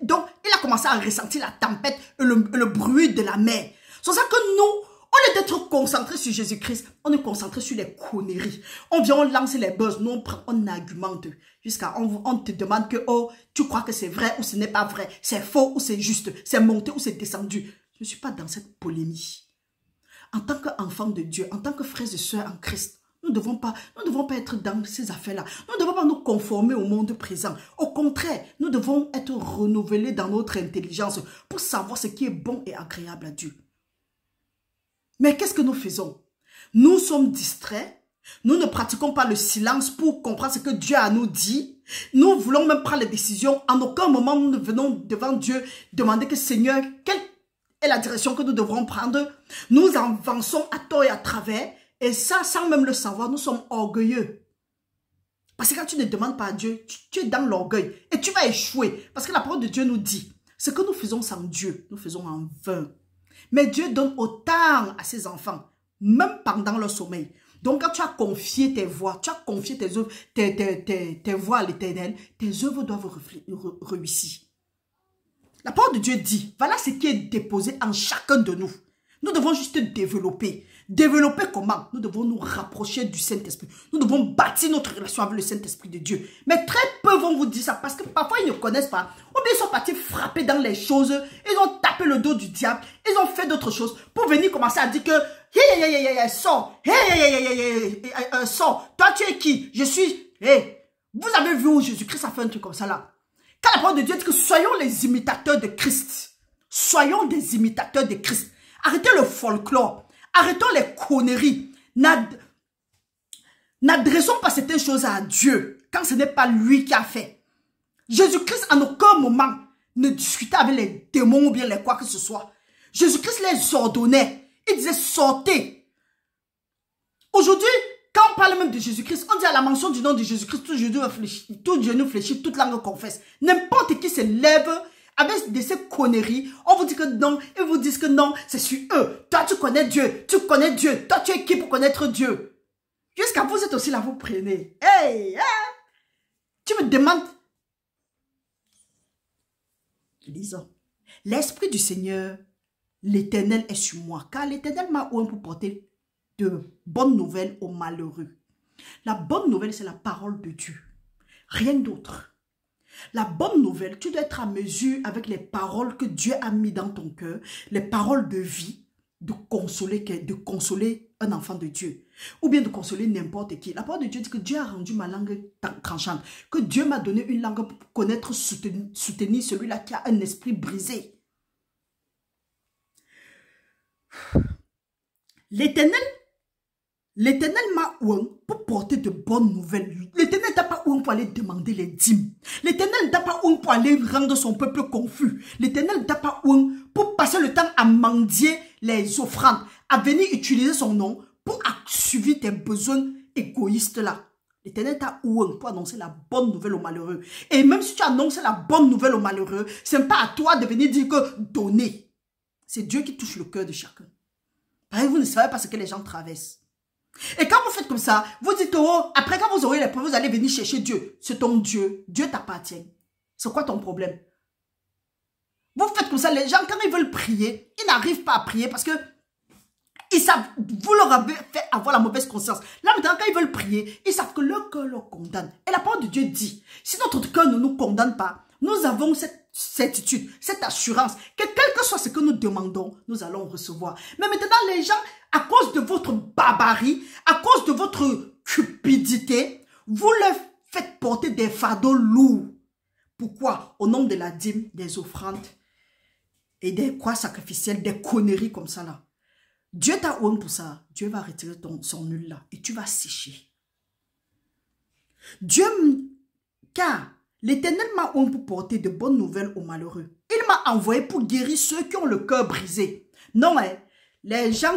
Speaker 1: donc il a commencé à ressentir la tempête et le bruit de la mer. C'est ça que nous, au lieu d'être concentrés sur Jésus-Christ, on est concentré sur les conneries. On vient, on lance les buzz, nous on argumente. Jusqu'à on te demande que, oh, tu crois que c'est vrai ou ce n'est pas vrai. C'est faux ou c'est juste. C'est monté ou c'est descendu. Je ne suis pas dans cette polémique. En tant qu'enfant de Dieu, en tant que frères et sœurs en Christ, nous ne devons pas être dans ces affaires-là. Nous ne devons pas nous conformer au monde présent. Au contraire, nous devons être renouvelés dans notre intelligence pour savoir ce qui est bon et agréable à Dieu. Mais qu'est-ce que nous faisons? Nous sommes distraits. Nous ne pratiquons pas le silence pour comprendre ce que Dieu a nous dit. Nous voulons même prendre les décisions. En aucun moment, nous ne venons devant Dieu demander que Seigneur, quelle est la direction que nous devrons prendre? Nous avançons à tort et à travers. Et ça, sans même le savoir, nous sommes orgueilleux. Parce que quand tu ne demandes pas à Dieu, tu es dans l'orgueil. Et tu vas échouer. Parce que la parole de Dieu nous dit, ce que nous faisons sans Dieu, nous faisons en vain. Mais Dieu donne autant à ses enfants, même pendant leur sommeil. Donc, quand tu as confié tes voies, tu as confié tes œuvres, tes voies à l'Éternel, tes œuvres doivent réussir. La parole de Dieu dit, voilà ce qui est déposé en chacun de nous. Nous devons juste développer. Développer comment? Nous devons nous rapprocher du Saint-Esprit. Nous devons bâtir notre relation avec le Saint-Esprit de Dieu. Mais très peu vont vous dire ça parce que parfois ils ne connaissent pas. Ou bien ils sont partis frapper dans les choses. Ils ont tapé le dos du diable. Ils ont fait d'autres choses pour venir commencer à dire que sors. Sors. Toi tu es qui? Je suis. Vous avez vu où Jésus-Christ a fait un truc comme ça là? Quand la parole de Dieu dit que soyons les imitateurs de Christ. Soyons des imitateurs de Christ. Arrêtez le folklore. Arrêtons les conneries. N'adressons pas certaines choses à Dieu quand ce n'est pas lui qui a fait. Jésus-Christ en aucun moment ne discutait avec les démons ou bien les quoi que ce soit. Jésus-Christ les ordonnait. Il disait sortez. Aujourd'hui, quand on parle même de Jésus-Christ, on dit à la mention du nom de Jésus-Christ, tout genou fléchit, toute langue confesse. N'importe qui se lève avec de ces conneries, on vous dit que non, ils vous disent que non, c'est sur eux. Toi, tu connais Dieu, toi, tu es qui pour connaître Dieu? Jusqu'à vous êtes aussi là, vous prenez. Hey, tu me demandes. Lisons. L'Esprit du Seigneur, l'Éternel est sur moi, car l'Éternel m'a oint pour porter de bonnes nouvelles aux malheureux. La bonne nouvelle, c'est la parole de Dieu. Rien d'autre. La bonne nouvelle, tu dois être à mesure avec les paroles que Dieu a mis dans ton cœur, les paroles de vie, de consoler un enfant de Dieu, ou bien de consoler n'importe qui. La parole de Dieu dit que Dieu a rendu ma langue tranchante, que Dieu m'a donné une langue pour connaître, soutenir celui-là qui a un esprit brisé. L'Éternel m'a oint pour porter de bonnes nouvelles. L'Éternel n'a pas oint pour aller demander les dîmes. L'Éternel n'a pas oint pour aller rendre son peuple confus. L'Éternel n'a pas oint pour passer le temps à mendier les offrandes, à venir utiliser son nom pour assouvir tes besoins égoïstes là. L'Éternel t'a oint pour annoncer la bonne nouvelle aux malheureux. Et même si tu annonces la bonne nouvelle aux malheureux, ce n'est pas à toi de venir dire que donner. C'est Dieu qui touche le cœur de chacun. Pareil, vous ne savez pas ce que les gens traversent. Et quand vous faites comme ça, vous dites, oh, après quand vous aurez les preuves, vous allez venir chercher Dieu. C'est ton Dieu. Dieu t'appartient. C'est quoi ton problème? Vous faites comme ça, les gens, quand ils veulent prier, ils n'arrivent pas à prier parce que ils savent, vous leur avez fait avoir la mauvaise conscience. Là maintenant, quand ils veulent prier, ils savent que leur cœur leur condamne. Et la parole de Dieu dit, si notre cœur ne nous condamne pas, nous avons cette certitude, cette assurance que quel que soit ce que nous demandons, nous allons recevoir. Mais maintenant, les gens, à cause de votre barbarie, à cause de votre cupidité, vous leur faites porter des fardeaux lourds. Pourquoi? Au nom de la dîme, des offrandes et des croix sacrificielles, des conneries comme ça là. Dieu t'a oint pour ça. Dieu va retirer son nul là et tu vas sécher. Car l'Éternel m'a oint pour porter de bonnes nouvelles aux malheureux. Il m'a envoyé pour guérir ceux qui ont le cœur brisé. Non, hein, les gens,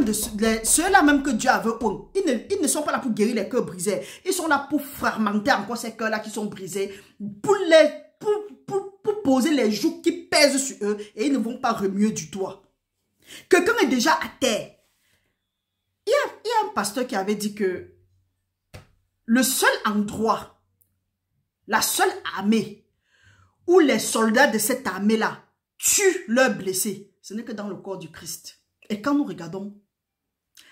Speaker 1: ceux-là même que Dieu avait oint, ils ne sont pas là pour guérir les cœurs brisés. Ils sont là pour fragmenter encore ces cœurs-là qui sont brisés, pour poser les jougs qui pèsent sur eux et ils ne vont pas remuer du doigt. Quelqu'un est déjà à terre. Il y a un pasteur qui avait dit que le seul endroit, la seule armée où les soldats de cette armée-là tuent leurs blessés, ce n'est que dans le corps du Christ. Et quand nous regardons,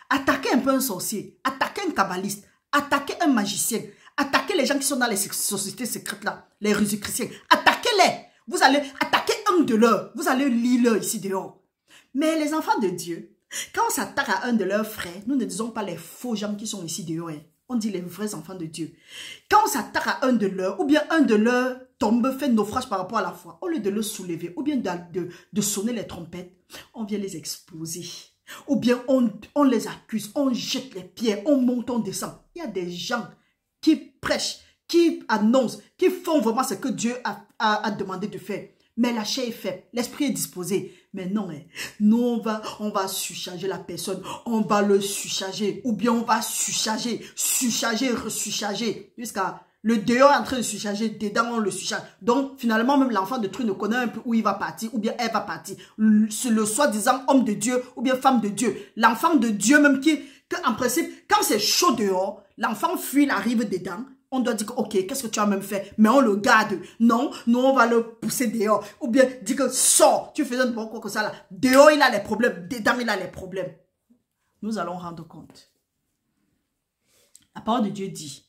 Speaker 1: attaquer un peu un sorcier, attaquer un kabbaliste, attaquer un magicien, attaquer les gens qui sont dans les sociétés secrètes-là, les Rosicruciens, attaquez-les. Vous allez attaquer un de leurs, vous allez lire ici dehors. Mais les enfants de Dieu, quand on s'attaque à un de leurs frères, nous ne disons pas les faux gens qui sont ici dehors. On dit les vrais enfants de Dieu. Quand on s'attaque à un de leurs, ou bien un de leurs tombe, fait naufrage par rapport à la foi, au lieu de le soulever, ou bien de sonner les trompettes, on vient les exploser. Ou bien on les accuse, on jette les pierres, on monte, on descend. Il y a des gens qui prêchent, qui annoncent, qui font vraiment ce que Dieu a demandé de faire. Mais la chair est faible, l'esprit est disposé. Mais non, nous on va surcharger la personne, on va le surcharger, ou bien on va surcharger, resurcharger, jusqu'à le dehors est en train de surcharger, dedans on le surcharge. Donc finalement même l'enfant de Dieu ne connaît un peu où il va partir, ou bien elle va partir. Le soi-disant homme de Dieu, ou bien femme de Dieu. L'enfant de Dieu même que en principe, quand c'est chaud dehors, l'enfant fuit, il arrive dedans. On doit dire que, ok, qu'est-ce que tu as même fait? Mais on le garde. Non, nous, on va le pousser dehors. Ou bien, dire que sors. Tu faisais de bon quoi que ça là. Dehors, il a les problèmes. Dedans, il a les problèmes. Nous allons rendre compte. La parole de Dieu dit,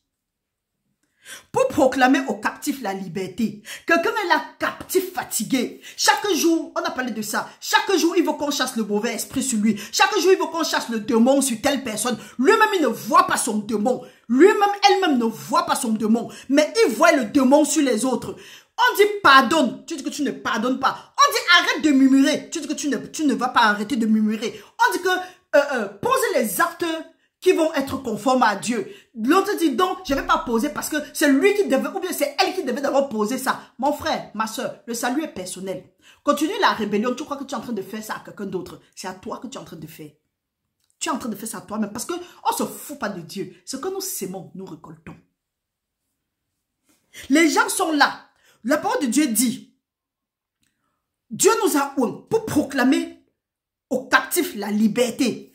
Speaker 1: pour proclamer aux captifs la liberté. Quelqu'un est là, captif, fatigué. Chaque jour, on a parlé de ça. Chaque jour, il veut qu'on chasse le mauvais esprit sur lui. Chaque jour, il veut qu'on chasse le démon sur telle personne. Lui-même, il ne voit pas son démon. Lui-même, elle-même ne voit pas son démon. Mais il voit le démon sur les autres. On dit pardonne, tu dis que tu ne pardonnes pas. On dit arrête de murmurer, tu dis que tu ne vas pas arrêter de murmurer. On dit que pose les actes qui vont être conformes à Dieu. L'autre dit donc, je ne vais pas poser parce que c'est lui qui devait, ou bien c'est elle qui devait d'abord poser ça. Mon frère, ma soeur, le salut est personnel. Continue la rébellion, tu crois que tu es en train de faire ça à quelqu'un d'autre. C'est à toi que tu es en train de faire. Tu es en train de faire ça à toi-même parce qu'on ne se fout pas de Dieu. Ce que nous sémons, nous récoltons. Les gens sont là. La parole de Dieu dit, Dieu nous a oint pour proclamer aux captifs la liberté.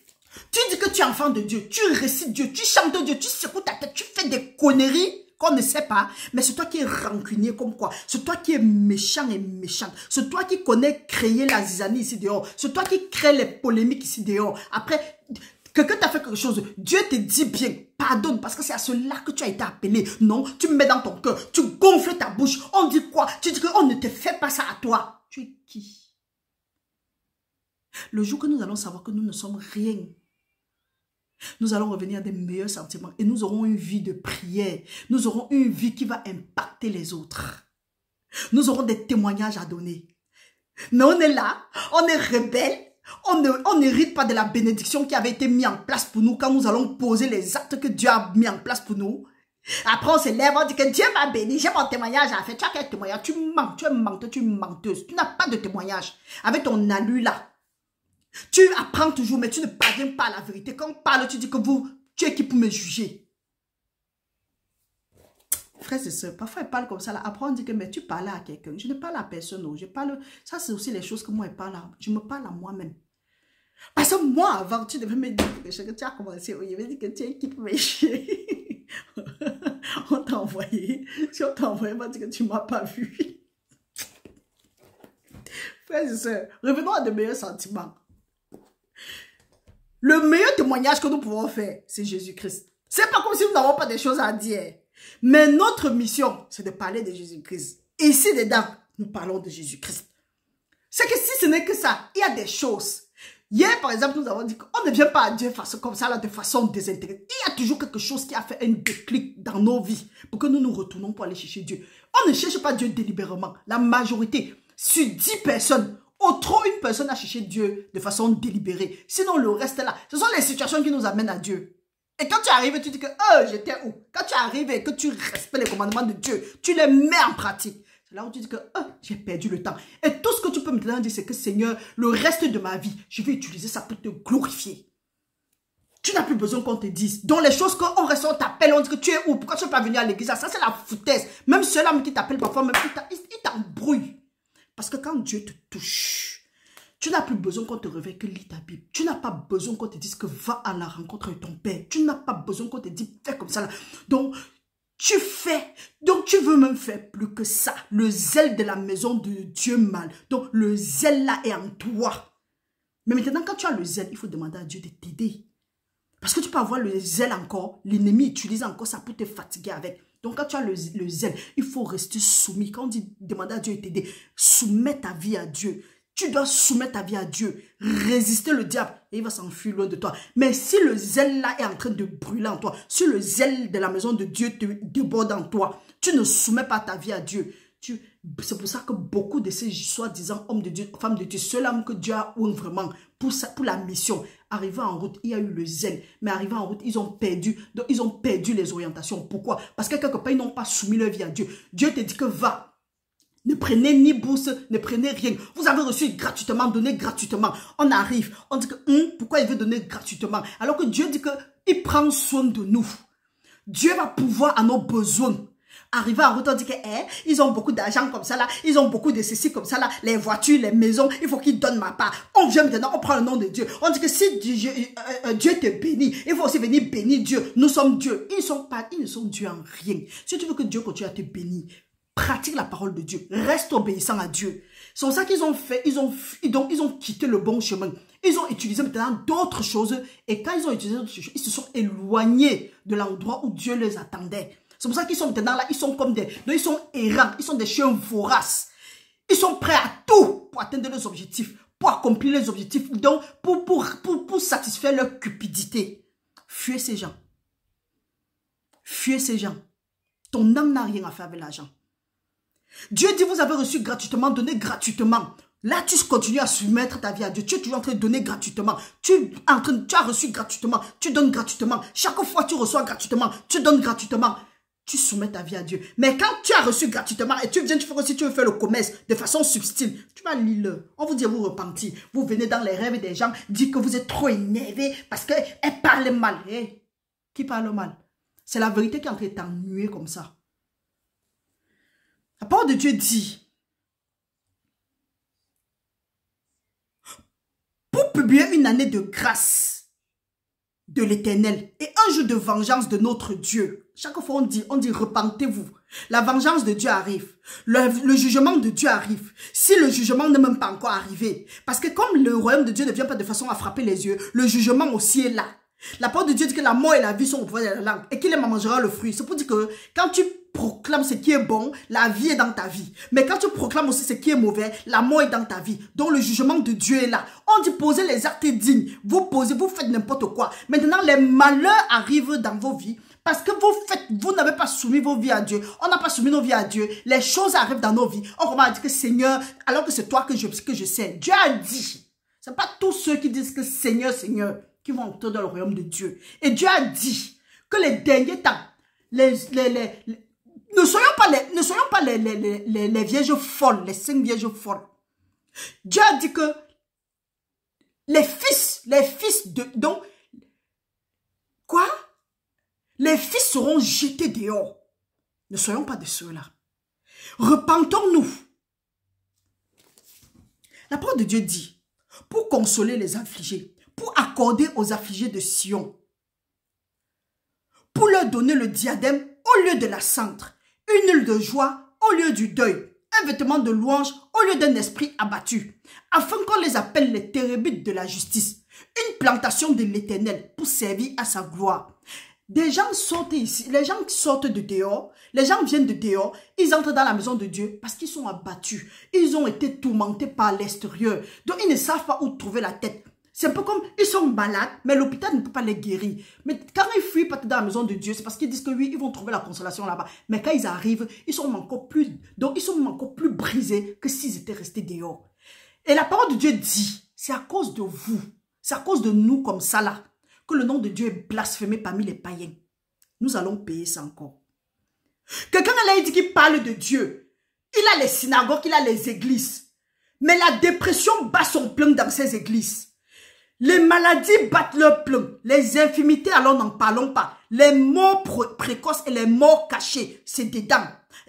Speaker 1: Tu dis que tu es enfant de Dieu, tu récites Dieu, tu chantes Dieu, tu secoues ta tête, tu fais des conneries qu'on ne sait pas, mais c'est toi qui es rancunier comme quoi, c'est toi qui es méchant et méchante, c'est toi qui connais créer la zizanie ici dehors, c'est toi qui crée les polémiques ici dehors. Après, quelqu'un t'a fait quelque chose, Dieu te dit bien, pardonne, parce que c'est à cela que tu as été appelé. Non, tu mets dans ton cœur, tu gonfles ta bouche, on dit quoi? Tu dis qu'on ne te fait pas ça à toi. Tu es qui? Le jour que nous allons savoir que nous ne sommes rien, nous allons revenir à des meilleurs sentiments et nous aurons une vie de prière. Nous aurons une vie qui va impacter les autres. Nous aurons des témoignages à donner. Mais on est là, on est rebelle, on n'hérite pas de la bénédiction qui avait été mise en place pour nous quand nous allons poser les actes que Dieu a mis en place pour nous. Après on se lève, on dit que Dieu m'a béni, j'ai mon témoignage à faire. Tu as quel témoignage? Tu mens, tu es menteuse, tu es menteuse. Tu n'as pas de témoignage. Avec ton alu là. Tu apprends toujours, mais tu ne parviens pas à la vérité. Quand on parle, tu dis que tu es qui pour me juger? Frères et sœurs, parfois ils parlent comme ça. Là. Après, on dit que mais tu parles à quelqu'un. Je ne parle à personne. Non. Je parle. Ça, c'est aussi les choses que moi, je me parle à moi-même. Parce que moi, avant, tu devais me dire que tu as commencé. Il me dit que tu es qui pour me juger. On t'a envoyé. Si on t'a envoyé, on m'a dit que tu ne m'as pas vu. Frères et sœurs, revenons à de meilleurs sentiments. Le meilleur témoignage que nous pouvons faire, c'est Jésus-Christ. C'est pas comme si nous n'avons pas des choses à dire. Mais notre mission, c'est de parler de Jésus-Christ. Et ici dedans, nous parlons de Jésus-Christ. C'est que si ce n'est que ça, il y a des choses. Hier, par exemple, nous avons dit qu'on ne vient pas à Dieu comme ça, là, de façon désintéressée. Il y a toujours quelque chose qui a fait un déclic dans nos vies pour que nous nous retournons pour aller chercher Dieu. On ne cherche pas Dieu délibérément. La majorité, sur 10 personnes, au trop une personne a cherché Dieu de façon délibérée. Sinon, le reste là, ce sont les situations qui nous amènent à Dieu. Et quand tu arrives, tu dis que j'étais où? Quand tu arrives et que tu respectes les commandements de Dieu, tu les mets en pratique. C'est là où tu dis que j'ai perdu le temps. Et tout ce que tu peux maintenant dire, c'est que Seigneur, le reste de ma vie, je vais utiliser ça pour te glorifier. Tu n'as plus besoin qu'on te dise. Dans les choses qu'on reste, on t'appelle, on dit que tu es où? Pourquoi tu n'es pas venu à l'église? Ça, c'est la foutaise. Même ceux-là qui t'appellent parfois, même, ils t'embrouillent. Parce que quand Dieu te touche, tu n'as plus besoin qu'on te réveille que lis ta Bible. Tu n'as pas besoin qu'on te dise que va à la rencontre de ton Père. Tu n'as pas besoin qu'on te dise fais comme ça. Là. Donc, tu fais. Donc, tu veux même faire plus que ça. Le zèle de la maison de Dieu mal. Donc, le zèle là est en toi. Mais maintenant, quand tu as le zèle, il faut demander à Dieu de t'aider. Parce que tu peux avoir le zèle encore. L'ennemi utilise encore ça pour te fatiguer avec. Donc, quand tu as le zèle, il faut rester soumis. Quand on dit demander à Dieu de t'aider, soumets ta vie à Dieu. Tu dois soumettre ta vie à Dieu. Résister le diable et il va s'enfuir loin de toi. Mais si le zèle là est en train de brûler en toi, si le zèle de la maison de Dieu te déborde en toi, tu ne soumets pas ta vie à Dieu. C'est pour ça que beaucoup de ces soi-disant hommes de Dieu, femmes de Dieu, ceux-là que Dieu a oint vraiment pour la mission, arrivant en route, il y a eu le zèle. Mais arrivant en route, ils ont perdu les orientations. Pourquoi? Parce que quelque part, ils n'ont pas soumis leur vie à Dieu. Dieu te dit que va. Ne prenez ni bourse, ne prenez rien. Vous avez reçu gratuitement, donné gratuitement. On arrive, on dit que pourquoi il veut donner gratuitement? Alors que Dieu dit qu'il prend soin de nous. Dieu va pouvoir à nos besoins. Arrivé en route, on dit que ils ont beaucoup d'argent comme ça là, ils ont beaucoup de ceci comme ça là, les voitures, les maisons, il faut qu'ils donnent ma part. On vient maintenant, on prend le nom de Dieu. On dit que si Dieu te bénit, il faut aussi venir bénir Dieu. Nous sommes Dieu. Ils ne sont Dieu en rien. Si tu veux que Dieu continue à te bénir, pratique la parole de Dieu. Reste obéissant à Dieu. C'est pour ça qu'ils ont fait, ils ont quitté le bon chemin. Ils ont utilisé maintenant d'autres choses. Et quand ils ont utilisé d'autres choses, ils se sont éloignés de l'endroit où Dieu les attendait. C'est pour ça qu'ils sont maintenant là, ils sont comme ils sont errants, ils sont des chiens voraces. Ils sont prêts à tout pour atteindre leurs objectifs, pour accomplir les objectifs, donc pour satisfaire leur cupidité. Fuyez ces gens. Fuyez ces gens. Ton âme n'a rien à faire avec l'argent. Dieu dit, vous avez reçu gratuitement, donnez gratuitement. Là, tu continues à soumettre ta vie à Dieu. Tu es toujours en train de donner gratuitement. Tu as reçu gratuitement. Tu donnes gratuitement. Chaque fois, tu reçois gratuitement. Tu donnes gratuitement. Tu soumets ta vie à Dieu. Mais quand tu as reçu gratuitement et tu viens, tu fais aussi, tu veux faire le commerce de façon subtile, tu vas lire. On vous dit, vous repentir. Vous venez dans les rêves des gens, dire que vous êtes trop énervé parce qu'elle parle mal. Hey, qui parle mal? C'est la vérité qui est en train de t'ennuyer comme ça. La parole de Dieu dit, pour publier une année de grâce de l'Éternel et un jour de vengeance de notre Dieu. Chaque fois on dit repentez-vous. La vengeance de Dieu arrive. Le jugement de Dieu arrive. Si le jugement n'est même pas encore arrivé. Parce que comme le royaume de Dieu ne vient pas de façon à frapper les yeux, le jugement aussi est là. La parole de Dieu dit que la mort et la vie sont au pouvoir de la langue et qu'il en mangera le fruit. C'est pour dire que quand tu proclames ce qui est bon, la vie est dans ta vie. Mais quand tu proclames aussi ce qui est mauvais, la mort est dans ta vie. Donc le jugement de Dieu est là. On dit posez les actes dignes. Vous posez, vous faites n'importe quoi. Maintenant, les malheurs arrivent dans vos vies. Parce que vous n'avez pas soumis vos vies à Dieu. On n'a pas soumis nos vies à Dieu. Les choses arrivent dans nos vies. On commence à dire que Seigneur, alors que c'est toi que je sais. Dieu a dit. Ce n'est pas tous ceux qui disent que Seigneur, Seigneur, qui vont entrer dans le royaume de Dieu. Et Dieu a dit que les derniers temps, ne soyons pas les vierges folles, les 5 vierges folles. Dieu a dit que les fils de... Donc, quoi? Les fils seront jetés dehors. Ne soyons pas de ceux-là. Repentons-nous. La parole de Dieu dit, pour consoler les affligés, pour accorder aux affligés de Sion, pour leur donner le diadème au lieu de la cendre, une huile de joie au lieu du deuil, un vêtement de louange au lieu d'un esprit abattu, afin qu'on les appelle les térébites de la justice, une plantation de l'Éternel pour servir à sa gloire. Des gens sortent ici, les gens sortent de dehors, les gens viennent de dehors, ils entrent dans la maison de Dieu parce qu'ils sont abattus, ils ont été tourmentés par l'extérieur, donc ils ne savent pas où trouver la tête. C'est un peu comme, ils sont malades, mais l'hôpital ne peut pas les guérir. Mais quand ils fuient partir dans la maison de Dieu, c'est parce qu'ils disent que oui, ils vont trouver la consolation là-bas. Mais quand ils arrivent, ils sont encore plus brisés que s'ils étaient restés dehors. Et la parole de Dieu dit, c'est à cause de vous, c'est à cause de nous comme ça là, que le nom de Dieu est blasphémé parmi les païens. Nous allons payer ça encore. Quelqu'un là, il dit qu'il parle de Dieu. Il a les synagogues, il a les églises. Mais la dépression bat son plein dans ces églises. Les maladies battent leur plein. Les infirmités, alors n'en parlons pas. Les morts précoces et les morts cachés, c'est dedans.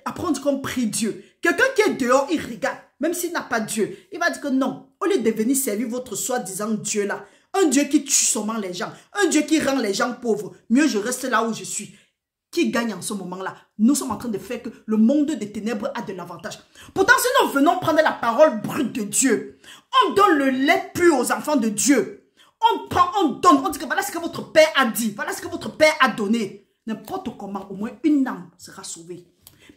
Speaker 1: Après, on dit qu'on prie Dieu. Quelqu'un qui est dehors, il regarde. Même s'il n'a pas Dieu, il va dire que non. Au lieu de venir servir votre soi-disant Dieu là, un Dieu qui tue seulement les gens, un Dieu qui rend les gens pauvres, mieux je reste là où je suis. Qui gagne en ce moment-là? Nous sommes en train de faire que le monde des ténèbres a de l'avantage. Pourtant, si nous venons prendre la parole brute de Dieu, on donne le lait pur aux enfants de Dieu. On prend, on donne, on dit que voilà ce que votre père a dit, voilà ce que votre père a donné. N'importe comment, au moins une âme sera sauvée.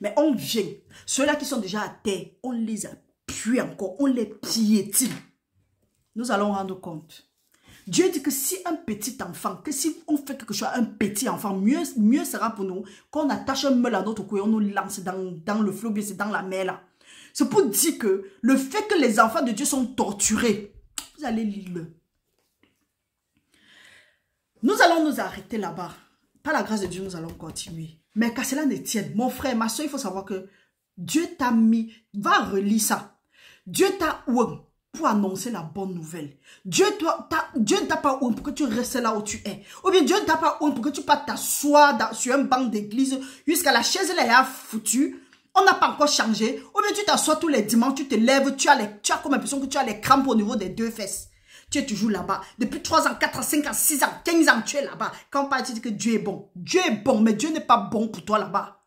Speaker 1: Mais on vient, ceux-là qui sont déjà à terre, on les appuie encore, on les piétine. Nous allons rendre compte. Dieu dit que si un petit enfant, que si on fait quelque chose à un petit enfant, mieux sera pour nous qu'on attache un meule à notre cou et on nous lance dans le fleuve, c'est dans la mer là. C'est pour dire que le fait que les enfants de Dieu sont torturés, vous allez lire le. Nous allons nous arrêter là-bas. Par la grâce de Dieu, nous allons continuer. Mais qu'à cela ne tienne, mon frère, ma soeur, il faut savoir que Dieu t'a mis, va relire ça. Dieu t'a oué pour annoncer la bonne nouvelle. Dieu ne t'a pas oué pour que tu restes là où tu es. Ou bien Dieu ne t'a pas oué pour que tu pas t'asseoir sur un banc d'église jusqu'à la chaise là est foutue. On n'a pas encore changé. Ou bien tu t'assois tous les dimanches, tu te lèves, tu as comme l'impression que tu as les crampes au niveau des 2 fesses. Tu es toujours là-bas. Depuis 3 ans, 4 ans, 5 ans, 6 ans, 15 ans, tu es là-bas. Quand on parle, tu dis que Dieu est bon. Dieu est bon, mais Dieu n'est pas bon pour toi là-bas.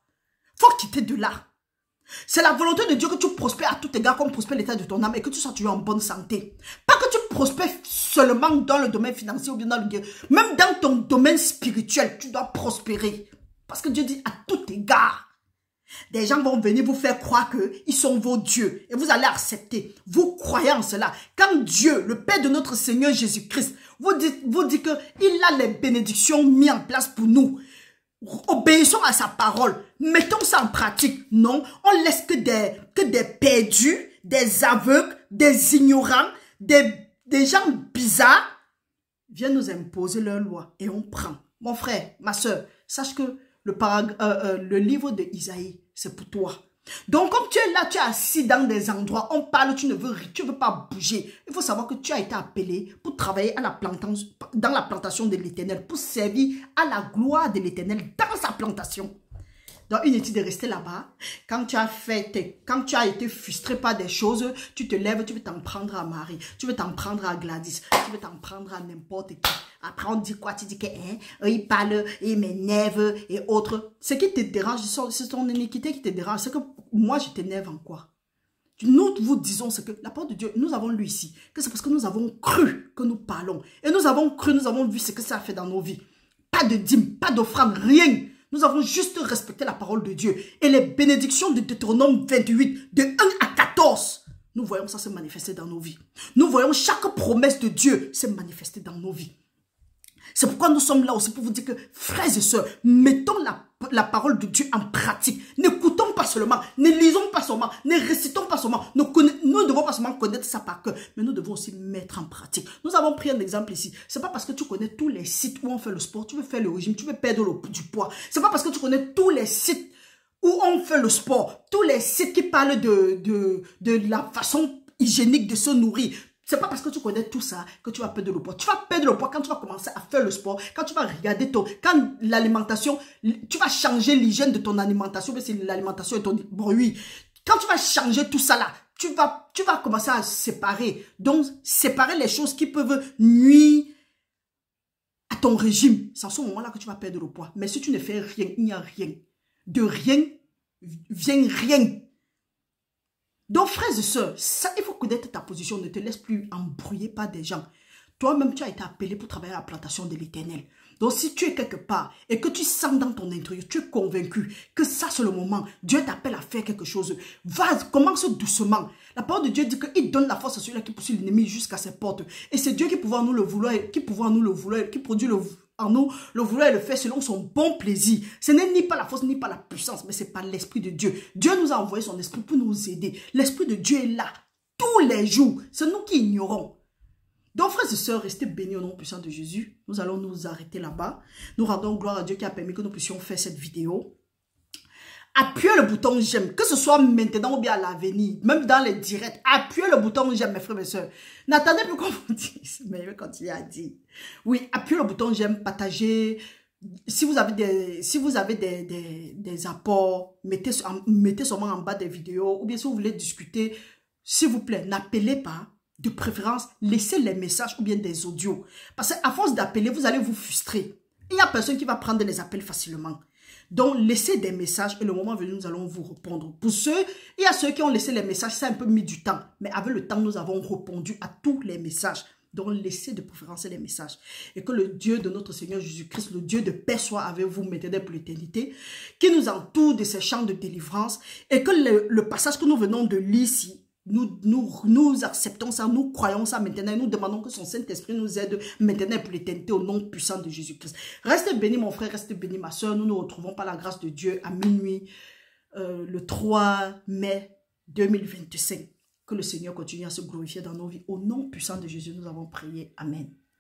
Speaker 1: Faut quitter de là. C'est la volonté de Dieu que tu prospères à tout égard comme prospère l'état de ton âme et que tu sois toujours en bonne santé. Pas que tu prospères seulement dans le domaine financier ou bien dans le guerre. Même dans ton domaine spirituel, tu dois prospérer. Parce que Dieu dit à tout égard. Des gens vont venir vous faire croire qu'ils sont vos dieux. Et vous allez accepter. Vous croyez en cela. Quand Dieu, le Père de notre Seigneur Jésus-Christ, vous dit qu'il a les bénédictions mises en place pour nous. Obéissons à sa parole. Mettons ça en pratique. Non, on laisse que des perdus, des aveugles, des ignorants, des gens bizarres viennent nous imposer leur loi et on prend. Mon frère, ma soeur, sache que le livre de Isaïe, c'est pour toi. Donc, comme tu es là, tu es assis dans des endroits, on parle, tu ne veux pas bouger. Il faut savoir que tu as été appelé pour travailler dans la plantation de l'Éternel, pour servir à la gloire de l'Éternel dans sa plantation. Donc, inutile de rester là-bas. Quand tu as été frustré par des choses, tu te lèves, tu veux t'en prendre à Marie, tu veux t'en prendre à Gladys, tu veux t'en prendre à n'importe qui. Après, on dit quoi? Tu dis que, il parle, il m'énerve et autres. Ce qui te dérange, c'est ton iniquité qui te dérange. C'est que moi, je t'énerve en quoi? Nous vous disons ce que la parole de Dieu, nous avons lu ici, que c'est parce que nous avons cru que nous parlons. Et nous avons cru, nous avons vu ce que ça a fait dans nos vies. Pas de dîme, pas d'offrande, rien. Nous avons juste respecté la parole de Dieu. Et les bénédictions de Deutéronome 28, de 1 à 14, nous voyons ça se manifester dans nos vies. Nous voyons chaque promesse de Dieu se manifester dans nos vies. C'est pourquoi nous sommes là aussi pour vous dire que, frères et sœurs, mettons la parole de Dieu en pratique. N'écoutons pas seulement, ne lisons pas seulement, ne récitons pas seulement. Nous ne devons pas seulement connaître ça par cœur, mais nous devons aussi mettre en pratique. Nous avons pris un exemple ici. C'est pas parce que tu connais tous les sites où on fait le sport, tu veux faire le régime, tu veux perdre du poids. C'est pas parce que tu connais tous les sites où on fait le sport, tous les sites qui parlent de la façon hygiénique de se nourrir. C'est pas parce que tu connais tout ça que tu vas perdre le poids. Tu vas perdre le poids quand tu vas commencer à faire le sport, quand tu vas regarder quand l'alimentation, tu vas changer l'hygiène de ton alimentation, mais c'est l'alimentation et ton... Bon, oui. Quand tu vas changer tout ça là, tu vas commencer à séparer. Donc, séparer les choses qui peuvent nuire à ton régime. C'est à ce moment-là que tu vas perdre le poids. Mais si tu ne fais rien, il n'y a rien. De rien, vient rien. Donc, frères et sœurs, ça, il faut connaître ta position. Ne te laisse plus embrouiller par des gens. Toi-même, tu as été appelé pour travailler à la plantation de l'Éternel. Donc, si tu es quelque part et que tu sens dans ton intérieur, tu es convaincu que ça, c'est le moment, Dieu t'appelle à faire quelque chose. Commence doucement. La parole de Dieu dit qu'il donne la force à celui-là qui poursuit l'ennemi jusqu'à ses portes. Et c'est Dieu qui pourra nous le vouloir, qui produit en nous le vouloir et le faire selon son bon plaisir. Ce n'est ni par la force, ni par la puissance, mais c'est par l'Esprit de Dieu. Dieu nous a envoyé son Esprit pour nous aider. L'Esprit de Dieu est là tous les jours. C'est nous qui ignorons. Donc, frères et sœurs, restez bénis au nom puissant de Jésus. Nous allons nous arrêter là-bas. Nous rendons gloire à Dieu qui a permis que nous puissions faire cette vidéo. Appuyez le bouton j'aime, que ce soit maintenant ou bien à l'avenir, même dans les directs. Appuyez le bouton j'aime, mes frères et mes sœurs. N'attendez plus qu'on vous dise, mais je vais continuer à dire. Oui, appuyez le bouton j'aime, partagez. Si vous avez des apports, mettez seulement en bas des vidéos. Ou bien si vous voulez discuter, s'il vous plaît, n'appelez pas. De préférence, laissez les messages ou bien des audios. Parce qu'à force d'appeler, vous allez vous frustrer. Il n'y a personne qui va prendre les appels facilement. Donc, laissez des messages et le moment venu, nous allons vous répondre. Pour ceux, il y a ceux qui ont laissé les messages, ça a un peu mis du temps. Mais avec le temps, nous avons répondu à tous les messages. Donc, laissez de préférence les messages. Et que le Dieu de notre Seigneur Jésus-Christ, le Dieu de paix soit avec vous maintenant pour l'éternité, qui nous entoure de ces champs de délivrance et que le passage que nous venons de lire ici, nous acceptons ça, nous croyons ça maintenant et nous demandons que son Saint-Esprit nous aide maintenant pour l'éternité au nom puissant de Jésus-Christ. Reste béni mon frère, reste béni ma soeur. Nous nous retrouvons par la grâce de Dieu à minuit le 3 mai 2025. Que le Seigneur continue à se glorifier dans nos vies. Au nom puissant de Jésus, nous avons prié. Amen.